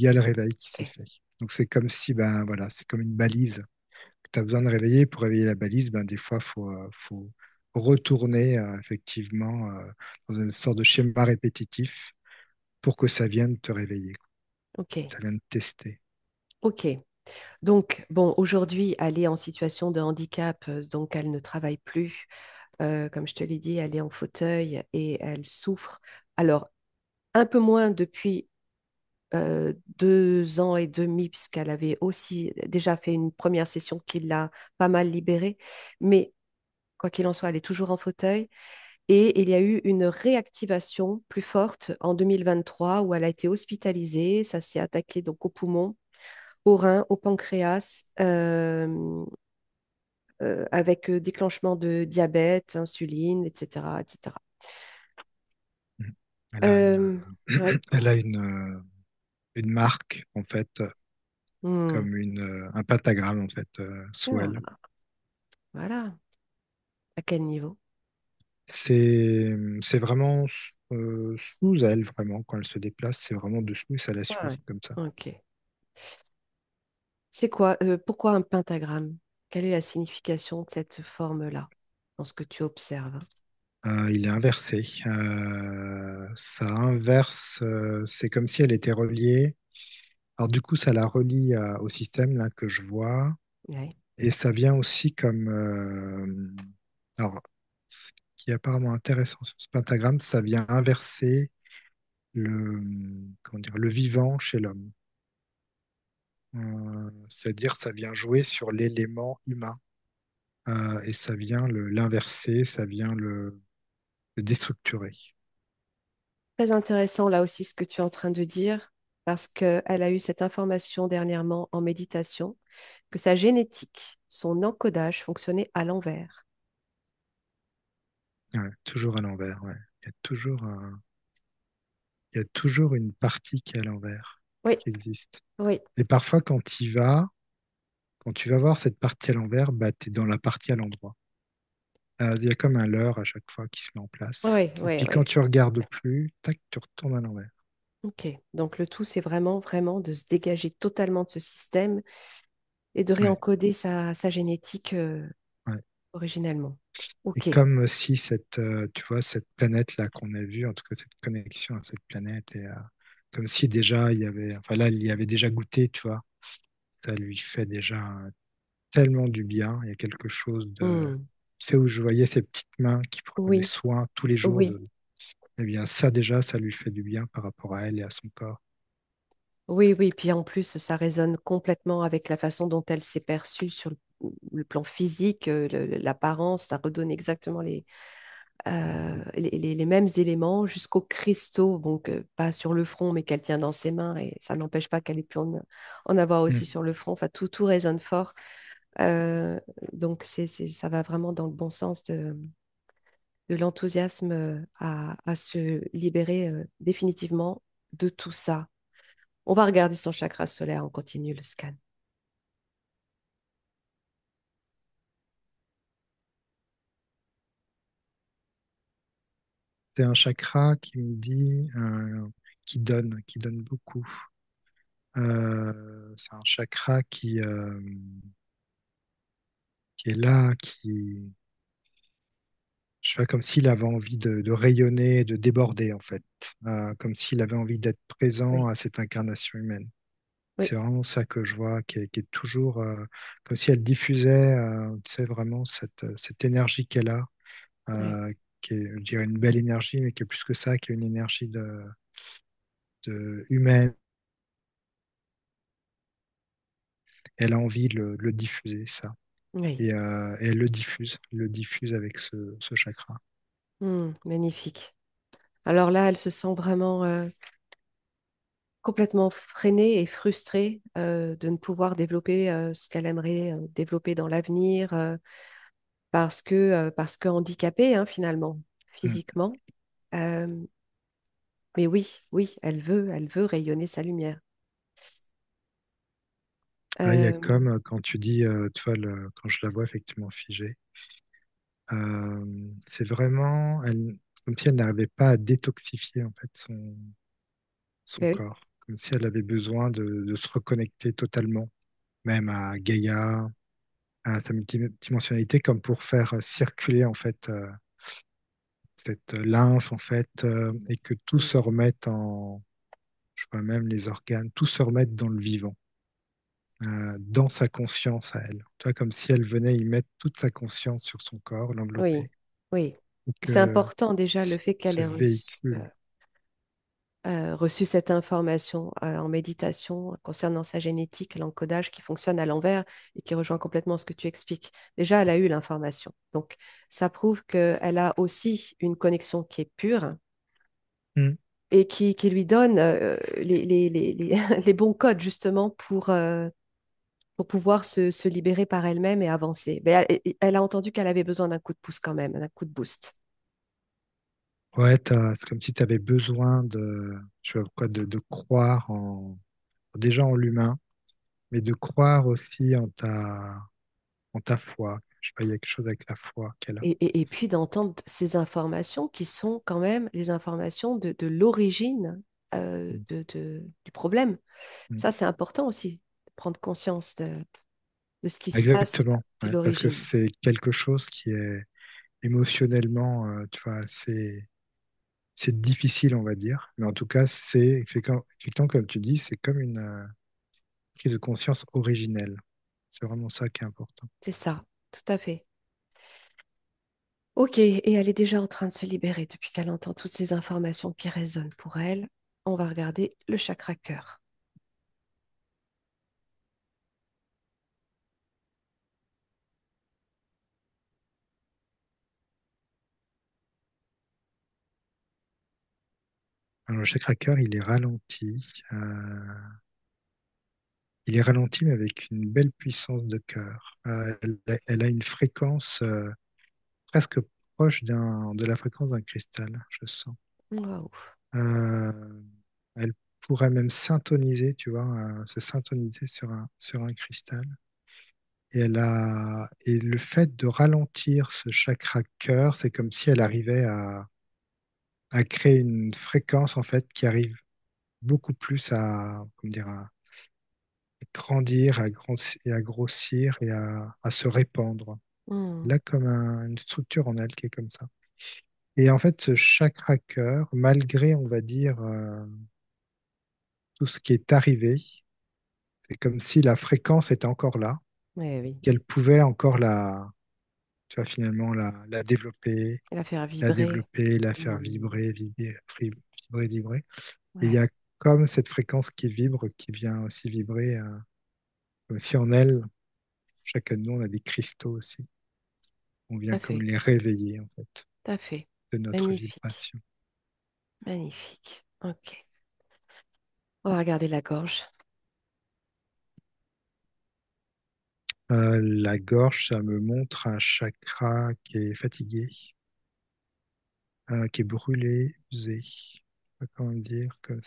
a le réveil qui s'est Ok, fait. Donc c'est comme si, ben voilà, c'est comme une balise que tu as besoin de réveiller. Pour réveiller la balise, ben des fois, faut retourner effectivement dans une sorte de schéma répétitif pour que ça vienne te réveiller, quoi. ok, Ça vienne tester. ok. Donc, bon, aujourd'hui, elle est en situation de handicap, donc elle ne travaille plus. Comme je te l'ai dit, elle est en fauteuil et elle souffre. Alors, un peu moins depuis 2 ans et demi, puisqu'elle avait aussi déjà fait une première session qui l'a pas mal libérée. Mais quoi qu'il en soit, elle est toujours en fauteuil. Et il y a eu une réactivation plus forte en 2023 où elle a été hospitalisée. Ça s'est attaqué donc au poumon, au rein, au pancréas, avec déclenchement de diabète, insuline, etc., etc. Mhm. Elle a Euh, ouais. elle a une marque, en fait, Hmm. comme un pentagramme, en fait, sous elle. Ah, voilà. À quel niveau? C'est vraiment sous elle, vraiment, quand elle se déplace, c'est vraiment dessous et ça la Ah, suit, comme ça. ok. C'est quoi, pourquoi un pentagramme? Quelle est la signification de cette forme-là dans ce que tu observes? Il est inversé. Ça inverse, c'est comme si elle était reliée. Alors du coup, ça la relie au système là que je vois. Ouais. Et ça vient aussi comme... alors, ce qui est apparemment intéressant sur ce pentagramme, ça vient inverser le, comment dire, le vivant chez l'homme. C'est-à-dire, ça vient jouer sur l'élément humain. Et ça vient l'inverser, ça vient le déstructurer. Très intéressant là aussi ce que tu es en train de dire, parce qu'elle a eu cette information dernièrement en méditation, que sa génétique, son encodage fonctionnait à l'envers. Ouais, toujours à l'envers, ouais. Il y a toujours une partie qui est à l'envers, Oui, qui existe. oui, Et parfois, quand tu vas voir cette partie à l'envers, bah, tu es dans la partie à l'endroit. Il y a comme un leurre à chaque fois qui se met en place. oui, Et oui, puis quand oui. tu regardes plus, tac, tu retournes à l'envers. Ok. Donc le tout, c'est vraiment, vraiment de se dégager totalement de ce système et de Ouais, réencoder sa génétique ouais. originellement. Et Ok. comme si tu vois, cette planète-là qu'on a vue, en tout cas cette connexion à cette planète, et comme si déjà il y avait, enfin là, il y avait déjà goûté, tu vois, ça lui fait déjà tellement du bien. Il y a quelque chose de, Hmm. tu sais, où je voyais ces petites mains qui prenaient Oui, soin tous les jours oui. de, eh bien ça déjà, ça lui fait du bien par rapport à elle et à son corps. Oui, oui, puis en plus, ça résonne complètement avec la façon dont elle s'est perçue sur le plan physique, l'apparence, ça redonne exactement les mêmes éléments jusqu'aux cristaux, donc pas sur le front, mais qu'elle tient dans ses mains, et ça n'empêche pas qu'elle ait pu en avoir aussi Mm. sur le front. Enfin, tout résonne fort. Euh, donc, ça va vraiment dans le bon sens de l'enthousiasme à se libérer définitivement de tout ça. On va regarder son chakra solaire, on continue le scan. C'est un chakra qui me dit, qui donne beaucoup. C'est un chakra qui est là, je sais pas, comme s'il avait envie de rayonner, de déborder en fait. Comme s'il avait envie d'être présent Oui, à cette incarnation humaine. oui, C'est vraiment ça que je vois, qui est toujours comme si elle diffusait, tu sais, vraiment cette énergie qu'elle a, oui, qui est, je dirais, une belle énergie, mais qui est plus que ça, qui est une énergie humaine. Elle a envie de le diffuser, ça. oui. Et elle le diffuse avec ce chakra. Magnifique. Alors là, elle se sent vraiment complètement freinée et frustrée de ne pouvoir développer ce qu'elle aimerait développer dans l'avenir parce que handicapée hein, finalement, Mm. physiquement. Euh, mais oui, oui, elle veut rayonner sa lumière. Là, il y a Euh, comme quand tu dis, tu vois, quand je la vois effectivement figée, c'est vraiment comme si elle n'arrivait pas à détoxifier en fait son ben oui, corps, comme si elle avait besoin de se reconnecter totalement, même à Gaïa, à sa multidimensionnalité, comme pour faire circuler en fait cette lymphe en fait, et que tout mm, se remette je vois même les organes, tout se remette dans le vivant, dans sa conscience à elle. Tu vois, comme si elle venait y mettre toute sa conscience sur son corps, oui, l'envelopper, oui. et C'est que important déjà le fait qu'elle ce ait véhicule. reçu cette information en méditation concernant sa génétique, l'encodage qui fonctionne à l'envers et qui rejoint complètement ce que tu expliques. Déjà, elle a eu l'information. Donc, ça prouve qu'elle a aussi une connexion qui est pure Mm. et qui lui donne les bons codes justement pour pouvoir se libérer par elle-même et avancer. Mais elle a entendu qu'elle avait besoin d'un coup de pouce quand même, d'un coup de boost. Ouais, c'est comme si tu avais besoin je sais pas quoi, de croire déjà en l'humain, mais de croire aussi en ta foi. Je sais pas, il y a quelque chose avec la foi qu'elle a. Et puis d'entendre ces informations qui sont quand même les informations de l'origine Mm. du problème. Mm. Ça, c'est important aussi, de prendre conscience de ce qui se passe Exactement, à ouais, parce que l'origine. c'est quelque chose qui est émotionnellement, tu vois, c'est difficile, on va dire. Mais en tout cas, effectivement, comme tu dis, c'est comme une prise de conscience originelle. C'est vraiment ça qui est important. C'est ça, tout à fait. Ok, et elle est déjà en train de se libérer depuis qu'elle entend toutes ces informations qui résonnent pour elle. On va regarder le chakra cœur. Alors, le chakra cœur, il est ralenti. Il est ralenti, mais avec une belle puissance de cœur. Elle a une fréquence presque proche de la fréquence d'un cristal, je sens. Waouh. Euh, Elle pourrait même syntoniser, tu vois, se syntoniser sur un cristal. Et le fait de ralentir ce chakra cœur, c'est comme si elle arrivait à créer une fréquence, en fait, qui arrive beaucoup plus comment dire, à grandir, et à grossir et à se répandre. Hmm. Là, comme une structure en elle qui est comme ça. Et en fait, ce chakra cœur, malgré, on va dire, tout ce qui est arrivé, c'est comme si la fréquence était encore là, Eh oui, qu'elle pouvait encore tu vois, finalement, la développer, la faire vibrer. la faire Hmm. vibrer, vibrer, vibrer. Et il y Ouais, a comme cette fréquence qui vibre, qui vient aussi vibrer, aussi en elle. Chacun de nous, on a des cristaux aussi. On tout vient à comme fait, les réveiller, en fait, tout à fait. de notre Magnifique, vibration. magnifique. Ok. On va regarder la gorge. La gorge, ça me montre un chakra qui est fatigué, qui est brûlé, usé. Je sais pas comment dire, comme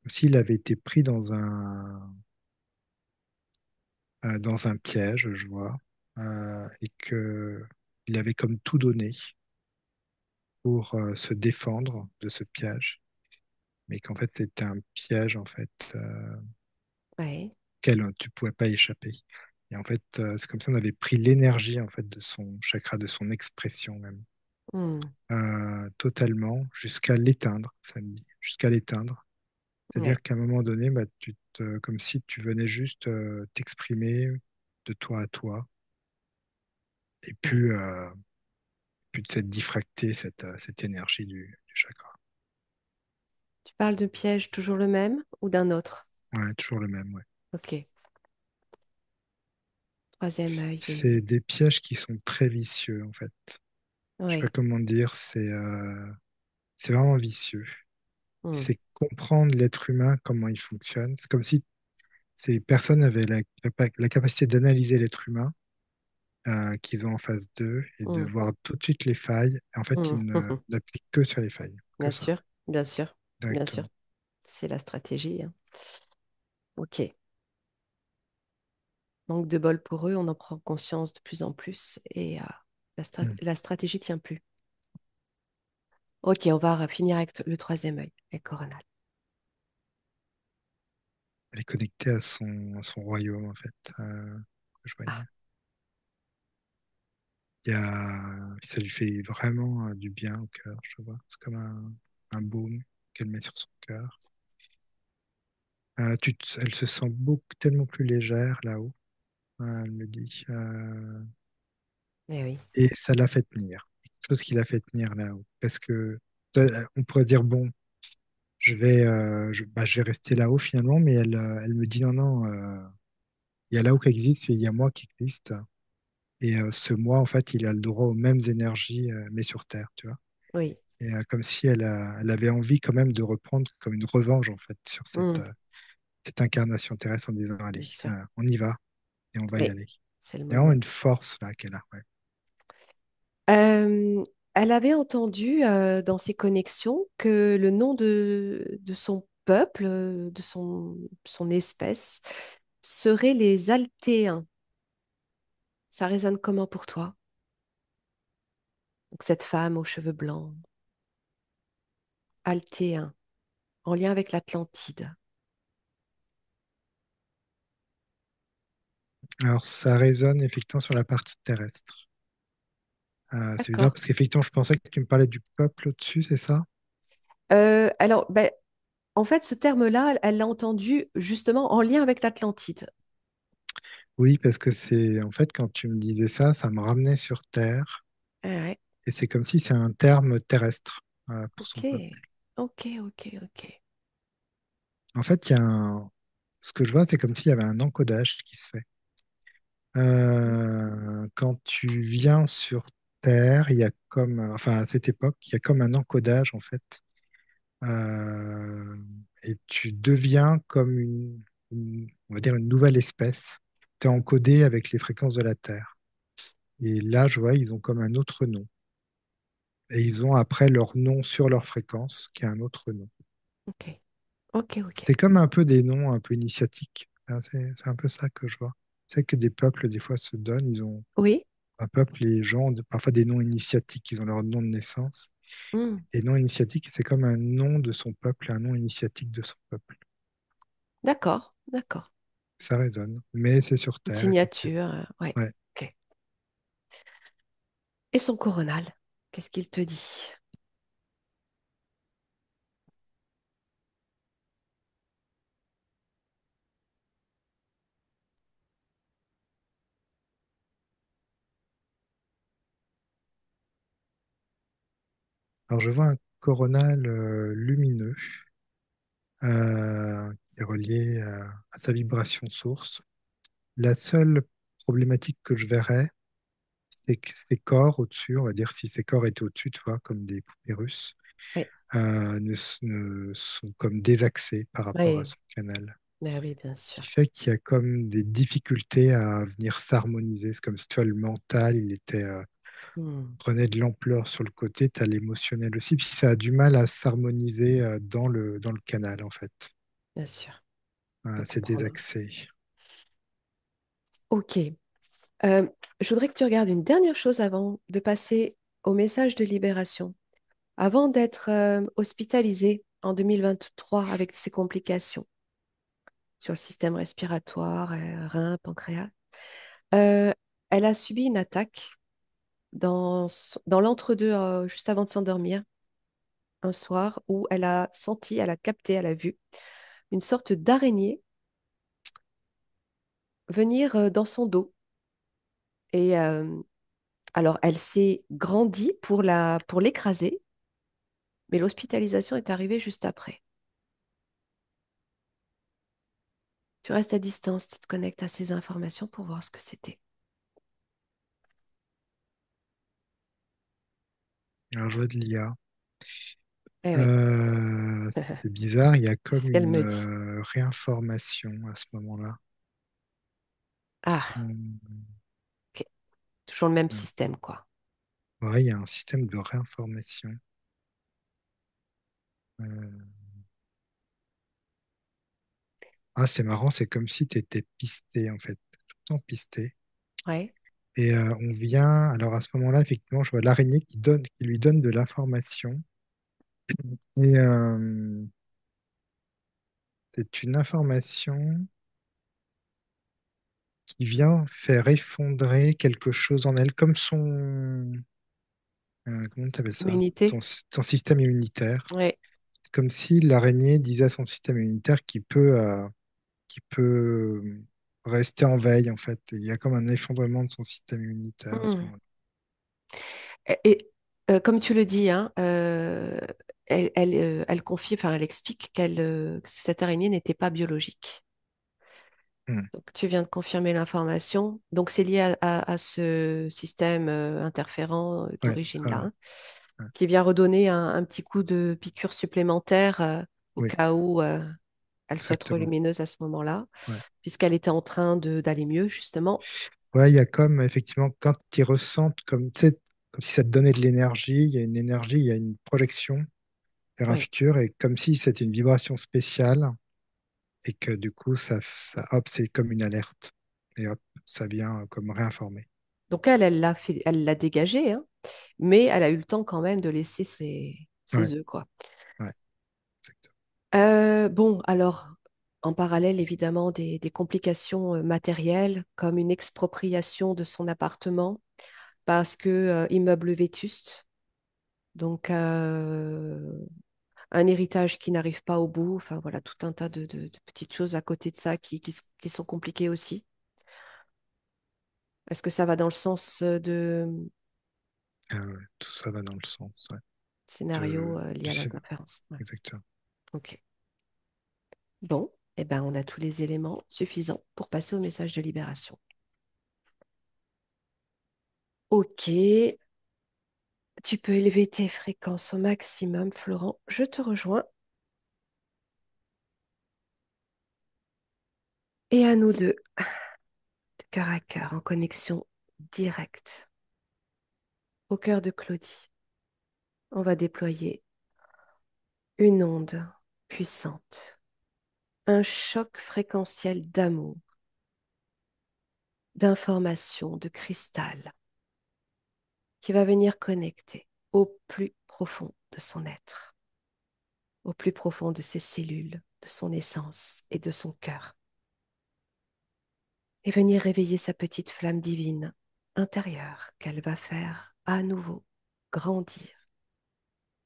s'il avait été pris dans un piège, je vois, et que il avait comme tout donné pour se défendre de ce piège, mais qu'en fait c'était un piège en fait Ouais. auquel tu pouvais pas échapper. Et en fait, c'est comme si on avait pris l'énergie en fait de son chakra, de son expression même, Hmm. totalement jusqu'à l'éteindre, ça me dit, jusqu'à l'éteindre. Ouais, C'est-à-dire qu'à un moment donné, bah, comme si tu venais juste t'exprimer de toi à toi, et ouais. puis de cette diffracter cette énergie du chakra. Tu parles de piège toujours le même ou d'un autre? Ouais, toujours le même, ouais. Ok. Troisième œil. C'est des pièges qui sont très vicieux, en fait. Je sais pas Oui. comment dire, c'est vraiment vicieux. Hmm. C'est comprendre l'être humain, comment il fonctionne. C'est comme si ces personnes avaient la capacité d'analyser l'être humain qu'ils ont en face d'eux et de Hmm. voir tout de suite les failles. Et en fait, Hmm. ils n'appliquent que sur les failles, que Bien ça, sûr, bien sûr, bien sûr. directement. C'est la stratégie, hein. Ok. Manque de bol pour eux, on en prend conscience de plus en plus et Mm. la stratégie tient plus. Ok, on va finir avec le troisième œil, le coronal. Elle est connectée à son royaume, en fait, que je voyais. Ah, Ça lui fait vraiment du bien au cœur, je vois. C'est comme un baume qu'elle met sur son cœur. Elle se sent tellement plus légère là-haut, elle me dit. eh oui. Et ça l'a fait tenir. Quelque chose qui l'a fait tenir là-haut. Parce que on pourrait dire, bon, je vais rester là-haut finalement, mais elle me dit, non, non, il y a là-haut qui existe, et il y a moi qui existe. Et ce moi, en fait, il a le droit aux mêmes énergies, mais sur Terre, tu vois. Oui. Et comme si elle avait envie quand même de reprendre comme une revanche, en fait, sur Hmm, cette incarnation terrestre en disant, allez, bien sûr. on y va et on va y Oui, aller. c'est le Il y a vraiment moment. une force là qu'elle a. Ouais. Euh, Elle avait entendu dans ses connexions que le nom de son peuple, de son espèce, serait les Altéens. Ça résonne comment pour toi? Donc, cette femme aux cheveux blancs, Altéen, en lien avec l'Atlantide. Alors, ça résonne effectivement sur la partie terrestre. C'est bizarre D'accord. parce qu'effectivement, je pensais que tu me parlais du peuple au-dessus, c'est ça? Alors, ben, en fait, ce terme-là, elle l'a entendu justement en lien avec l'Atlantide. Oui, parce que c'est en fait quand tu me disais ça, ça me ramenait sur Terre Ah ouais. et c'est comme si c'est un terme terrestre pour Ok, son peuple. ok, ok, ok. En fait, ce que je vois, c'est comme s'il y avait un encodage qui se fait. Quand tu viens sur Terre, il y a comme, enfin à cette époque, il y a comme un encodage en fait. Euh, et tu deviens comme on va dire une nouvelle espèce. Tu es encodé avec les fréquences de la Terre. Et là, je vois, ils ont comme un autre nom. Et ils ont après leur nom sur leur fréquence, qui est un autre nom. Ok, ok, ok. C'est comme un peu des noms un peu initiatiques. Hein, c'est un peu ça que je vois. C'est que des peuples, des fois, se donnent. Ils ont Oui. un peuple, les gens ont parfois des noms initiatiques. Ils ont leur nom de naissance. Hmm. Et nom initiatique, c'est comme un nom de son peuple et un nom initiatique de son peuple. D'accord, d'accord. Ça résonne. Mais c'est sur Une Terre, effectivement. signature, ouais. Ouais. Ok. Et son coronal, qu'est-ce qu'il te dit? Alors, je vois un coronal lumineux qui est relié à sa vibration source. La seule problématique que je verrais, c'est que ces corps au-dessus, on va dire si ces corps étaient au-dessus, tu vois, comme des poupées russes, Oui, ne sont comme désaxés par rapport à oui, son canal. ben oui, bien Ce qui sûr. fait qu'il y a comme des difficultés à venir s'harmoniser. C'est comme si tu vois, le mental, il était, Hmm, prenait de l'ampleur sur le côté, tu as l'émotionnel aussi, puis ça a du mal à s'harmoniser dans le canal, en fait. bien sûr, je peux C'est comprendre. désaxé. Ok. Euh, je voudrais que tu regardes une dernière chose avant de passer au message de libération. Avant d'être hospitalisée en 2023 avec ses complications sur le système respiratoire, rein, pancréas, euh, elle a subi une attaque dans l'entre-deux, juste avant de s'endormir, un soir, où elle a senti, elle a capté, elle a vu une sorte d'araignée venir dans son dos. Et alors, elle s'est grandie pour l'écraser, mais l'hospitalisation est arrivée juste après. Tu restes à distance, tu te connectes à ces informations pour voir ce que c'était. Alors, je vois de l'IA. Eh oui, C'est bizarre, il y a c'est comme ce qu'elle une me dit. réinformation à ce moment-là. Ah, Hmm, ok. Toujours le même hmm. système, quoi. Ouais, il y a un système de réinformation. Euh, Ah, c'est marrant, c'est comme si tu étais pisté, en fait, tout le temps pisté. Ouais. Et on vient, alors à ce moment-là, effectivement, je vois l'araignée qui lui donne de l'information. Et c'est une information qui vient faire effondrer quelque chose en elle, comme comment tu appelles ça? Immunité. Ton système immunitaire. Ouais. Comme si l'araignée disait à son système immunitaire qu'il peut rester en veille, en fait. Il y a comme un effondrement de son système immunitaire à ce Hmm. moment-là. Et, comme tu le dis, hein, elle confie, enfin, elle explique que cette araignée n'était pas biologique. Hmm. Donc, tu viens de confirmer l'information. Donc, c'est lié à ce système interférent Ouais, d'origine là, ah, hein, ouais, qui vient redonner un petit coup de piqûre supplémentaire au oui, cas où elle soit trop exactement. lumineuse à ce moment-là, Ouais. puisqu'elle était en train d'aller mieux, justement. Ouais, il y a comme, effectivement, quand ils ressentent, comme, tu sais, comme si ça te donnait de l'énergie, il y a une énergie, il y a une projection vers un Oui. futur, et comme si c'était une vibration spéciale, et que du coup, hop, c'est comme une alerte. Et hop, ça vient comme réinformer. Donc, elle l'a dégagé, hein, mais elle a eu le temps quand même de laisser Ouais, ses œufs, quoi. ouais, exactement. Bon, alors. En parallèle, évidemment, des complications matérielles comme une expropriation de son appartement parce que immeuble vétuste, donc un héritage qui n'arrive pas au bout, enfin voilà, tout un tas de petites choses à côté de ça qui sont compliquées aussi. Est-ce que ça va dans le sens de Ah ouais, tout ça va dans le sens, ouais, scénario du lié à scénario. l'interférence? Ouais. Exactement. Ok. Bon, eh ben, on a tous les éléments suffisants pour passer au message de libération. Ok, tu peux élever tes fréquences au maximum, Florent. Je te rejoins. Et à nous deux, de cœur à cœur, en connexion directe, au cœur de Claudie, on va déployer une onde puissante, un choc fréquentiel d'amour, d'information, de cristal, qui va venir connecter au plus profond de son être, au plus profond de ses cellules, de son essence et de son cœur, et venir réveiller sa petite flamme divine intérieure qu'elle va faire à nouveau grandir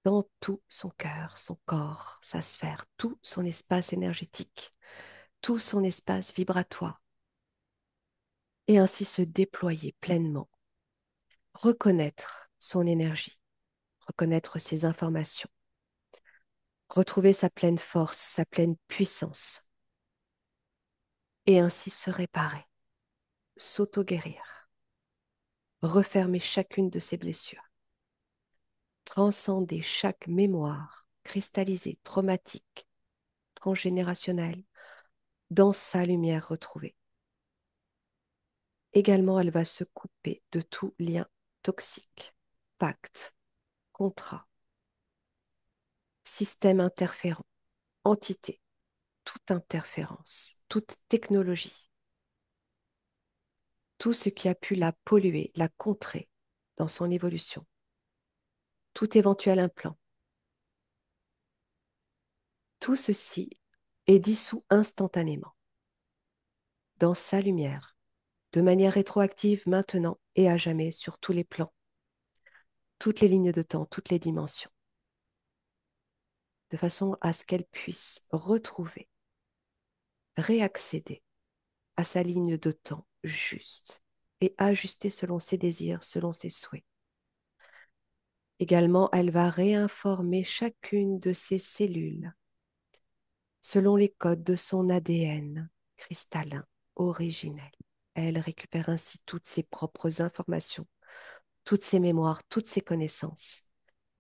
dans tout son cœur, son corps, sa sphère, tout son espace énergétique, tout son espace vibratoire, et ainsi se déployer pleinement, reconnaître son énergie, reconnaître ses informations, retrouver sa pleine force, sa pleine puissance, et ainsi se réparer, s'auto-guérir, refermer chacune de ses blessures, transcender chaque mémoire cristallisée, traumatique, transgénérationnelle, dans sa lumière retrouvée. Également, elle va se couper de tout lien toxique, pacte, contrat, système interférent, entité, toute interférence, toute technologie, tout ce qui a pu la polluer, la contrer dans son évolution, tout éventuel implant. Tout ceci est dissous instantanément, dans sa lumière, de manière rétroactive maintenant et à jamais sur tous les plans, toutes les lignes de temps, toutes les dimensions, de façon à ce qu'elle puisse retrouver, réaccéder à sa ligne de temps juste et ajustée selon ses désirs, selon ses souhaits. Également, elle va réinformer chacune de ses cellules selon les codes de son ADN cristallin originel. Elle récupère ainsi toutes ses propres informations, toutes ses mémoires, toutes ses connaissances,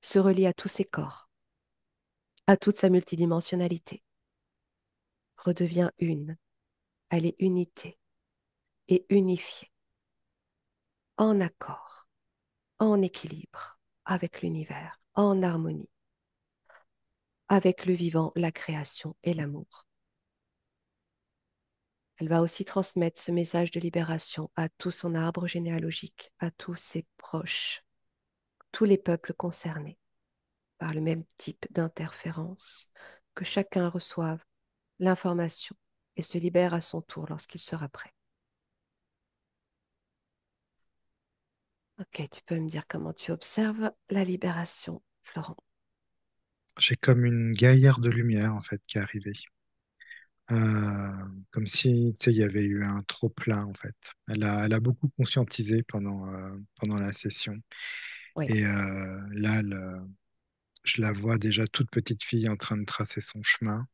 se relie à tous ses corps, à toute sa multidimensionnalité, redevient une, elle est unité et unifiée, en accord, en équilibre avec l'univers, en harmonie avec le vivant, la création et l'amour. Elle va aussi transmettre ce message de libération à tout son arbre généalogique, à tous ses proches, tous les peuples concernés par le même type d'interférence, que chacun reçoive l'information et se libère à son tour lorsqu'il sera prêt. Ok, tu peux me dire comment tu observes la libération, Florent. J'ai comme une guerrière de lumière, en fait, qui est arrivée. Euh, Comme si, tu sais, il y avait eu un trop-plein, en fait. Elle a beaucoup conscientisé pendant la session. Oui. Et là, je la vois déjà toute petite fille en train de tracer son chemin.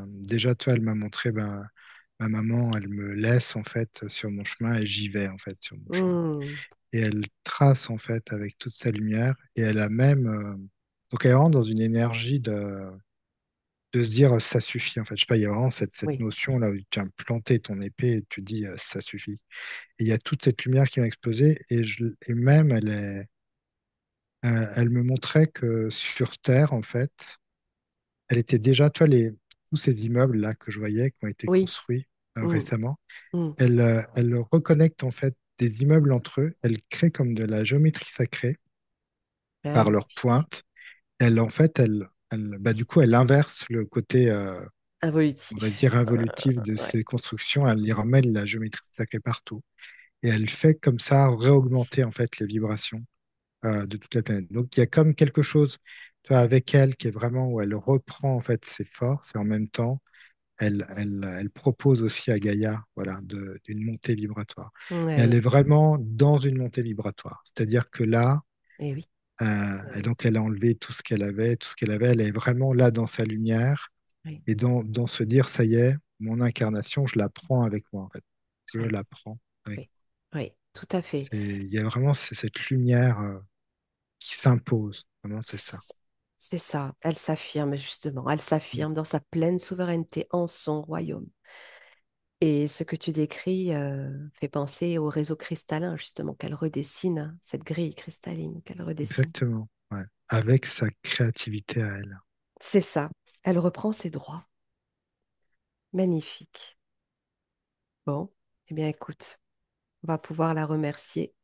Déjà, toi, elle m'a montré, ben, ma maman, elle me laisse, en fait, sur mon chemin et j'y vais, en fait, sur mon chemin. Hmm. Et elle trace, en fait, avec toute sa lumière. Et elle a même... donc, elle rentre dans une énergie de se dire ça suffit en fait. Je sais pas, il y a vraiment cette Oui, notion là où tu viens planter ton épée et tu dis ça suffit. Et il y a toute cette lumière qui m'a explosé et même elle me montrait que sur Terre en fait, elle était déjà, toi tous ces immeubles là que je voyais qui ont été oui. construits Hmm. récemment, Hmm. elle reconnecte en fait des immeubles entre eux, elle crée comme de la géométrie sacrée par leurs Magnifique. pointes. Elle en fait, bah, du coup, elle inverse le côté Involutif. on va dire, involutives de Ouais. ces constructions. Elle y ramène la géométrie sacrée partout. Et elle fait comme ça réaugmenter en fait les vibrations de toute la planète. Donc il y a comme quelque chose, tu vois, avec elle qui est vraiment où elle reprend en fait ses forces et en même temps elle propose aussi à Gaïa voilà, d'une montée vibratoire. Et elle Ouais. est vraiment dans une montée vibratoire. C'est-à-dire que là, Et oui. et donc elle a enlevé tout ce qu'elle avait, elle est vraiment là dans sa lumière Oui. et dans se dire, ça y est, mon incarnation, je la prends avec moi en fait. Je Oui. la prends avec Oui. Oui. Tout à fait. moi. Il y a vraiment cette lumière qui s'impose. Vraiment, c'est ça. C'est ça. Elle s'affirme justement. Elle s'affirme dans sa pleine souveraineté en son royaume. Et ce que tu décris fait penser au réseau cristallin, justement, qu'elle redessine, hein, cette grille cristalline qu'elle redessine. Exactement. Ouais. Avec sa créativité à elle. C'est ça. Elle reprend ses droits. Magnifique. Bon, eh bien, écoute, on va pouvoir la remercier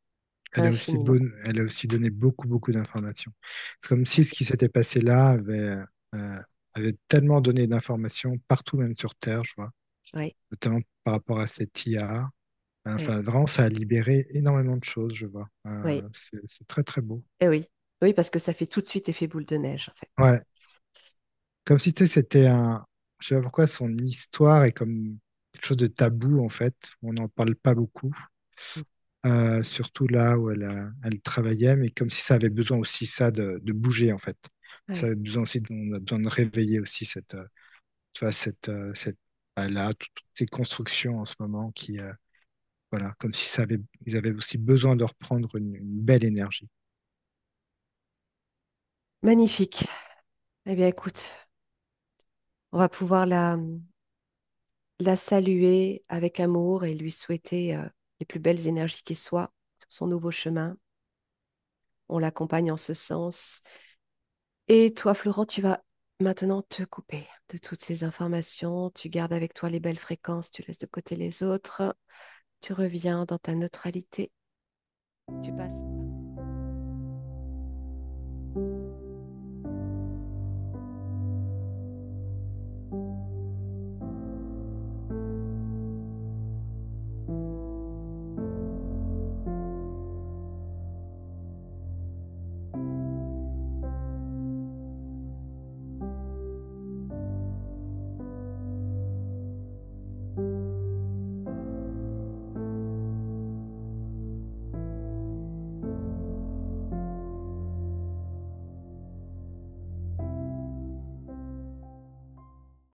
infiniment. Elle a aussi donné beaucoup, beaucoup d'informations. C'est comme si ce qui s'était passé là euh, avait tellement donné d'informations partout, même sur Terre, je vois, Oui, notamment par rapport à cette IA. oui, Enfin, vraiment, ça a libéré énormément de choses, je vois. oui. C'est très, très beau. Eh oui. Oui, parce que ça fait tout de suite effet boule de neige, en fait. Ouais, comme si tu sais, c'était un. Je sais pas pourquoi son histoire est comme quelque chose de tabou, en fait. On n'en parle pas beaucoup. Mm. Surtout là où elle travaillait, mais comme si ça avait besoin aussi ça de bouger en fait. Ça Oui. avait besoin aussi, on a besoin de réveiller aussi tu vois, là, toutes ces constructions en ce moment qui, voilà, comme si ils avaient aussi besoin de reprendre une belle énergie. Magnifique. Eh bien, écoute, on va pouvoir la saluer avec amour et lui souhaiter les plus belles énergies qui soient sur son nouveau chemin. On l'accompagne en ce sens. Et toi, Florent, tu vas maintenant te couper de toutes ces informations. Tu gardes avec toi les belles fréquences, tu laisses de côté les autres. Tu reviens dans ta neutralité. Tu passes.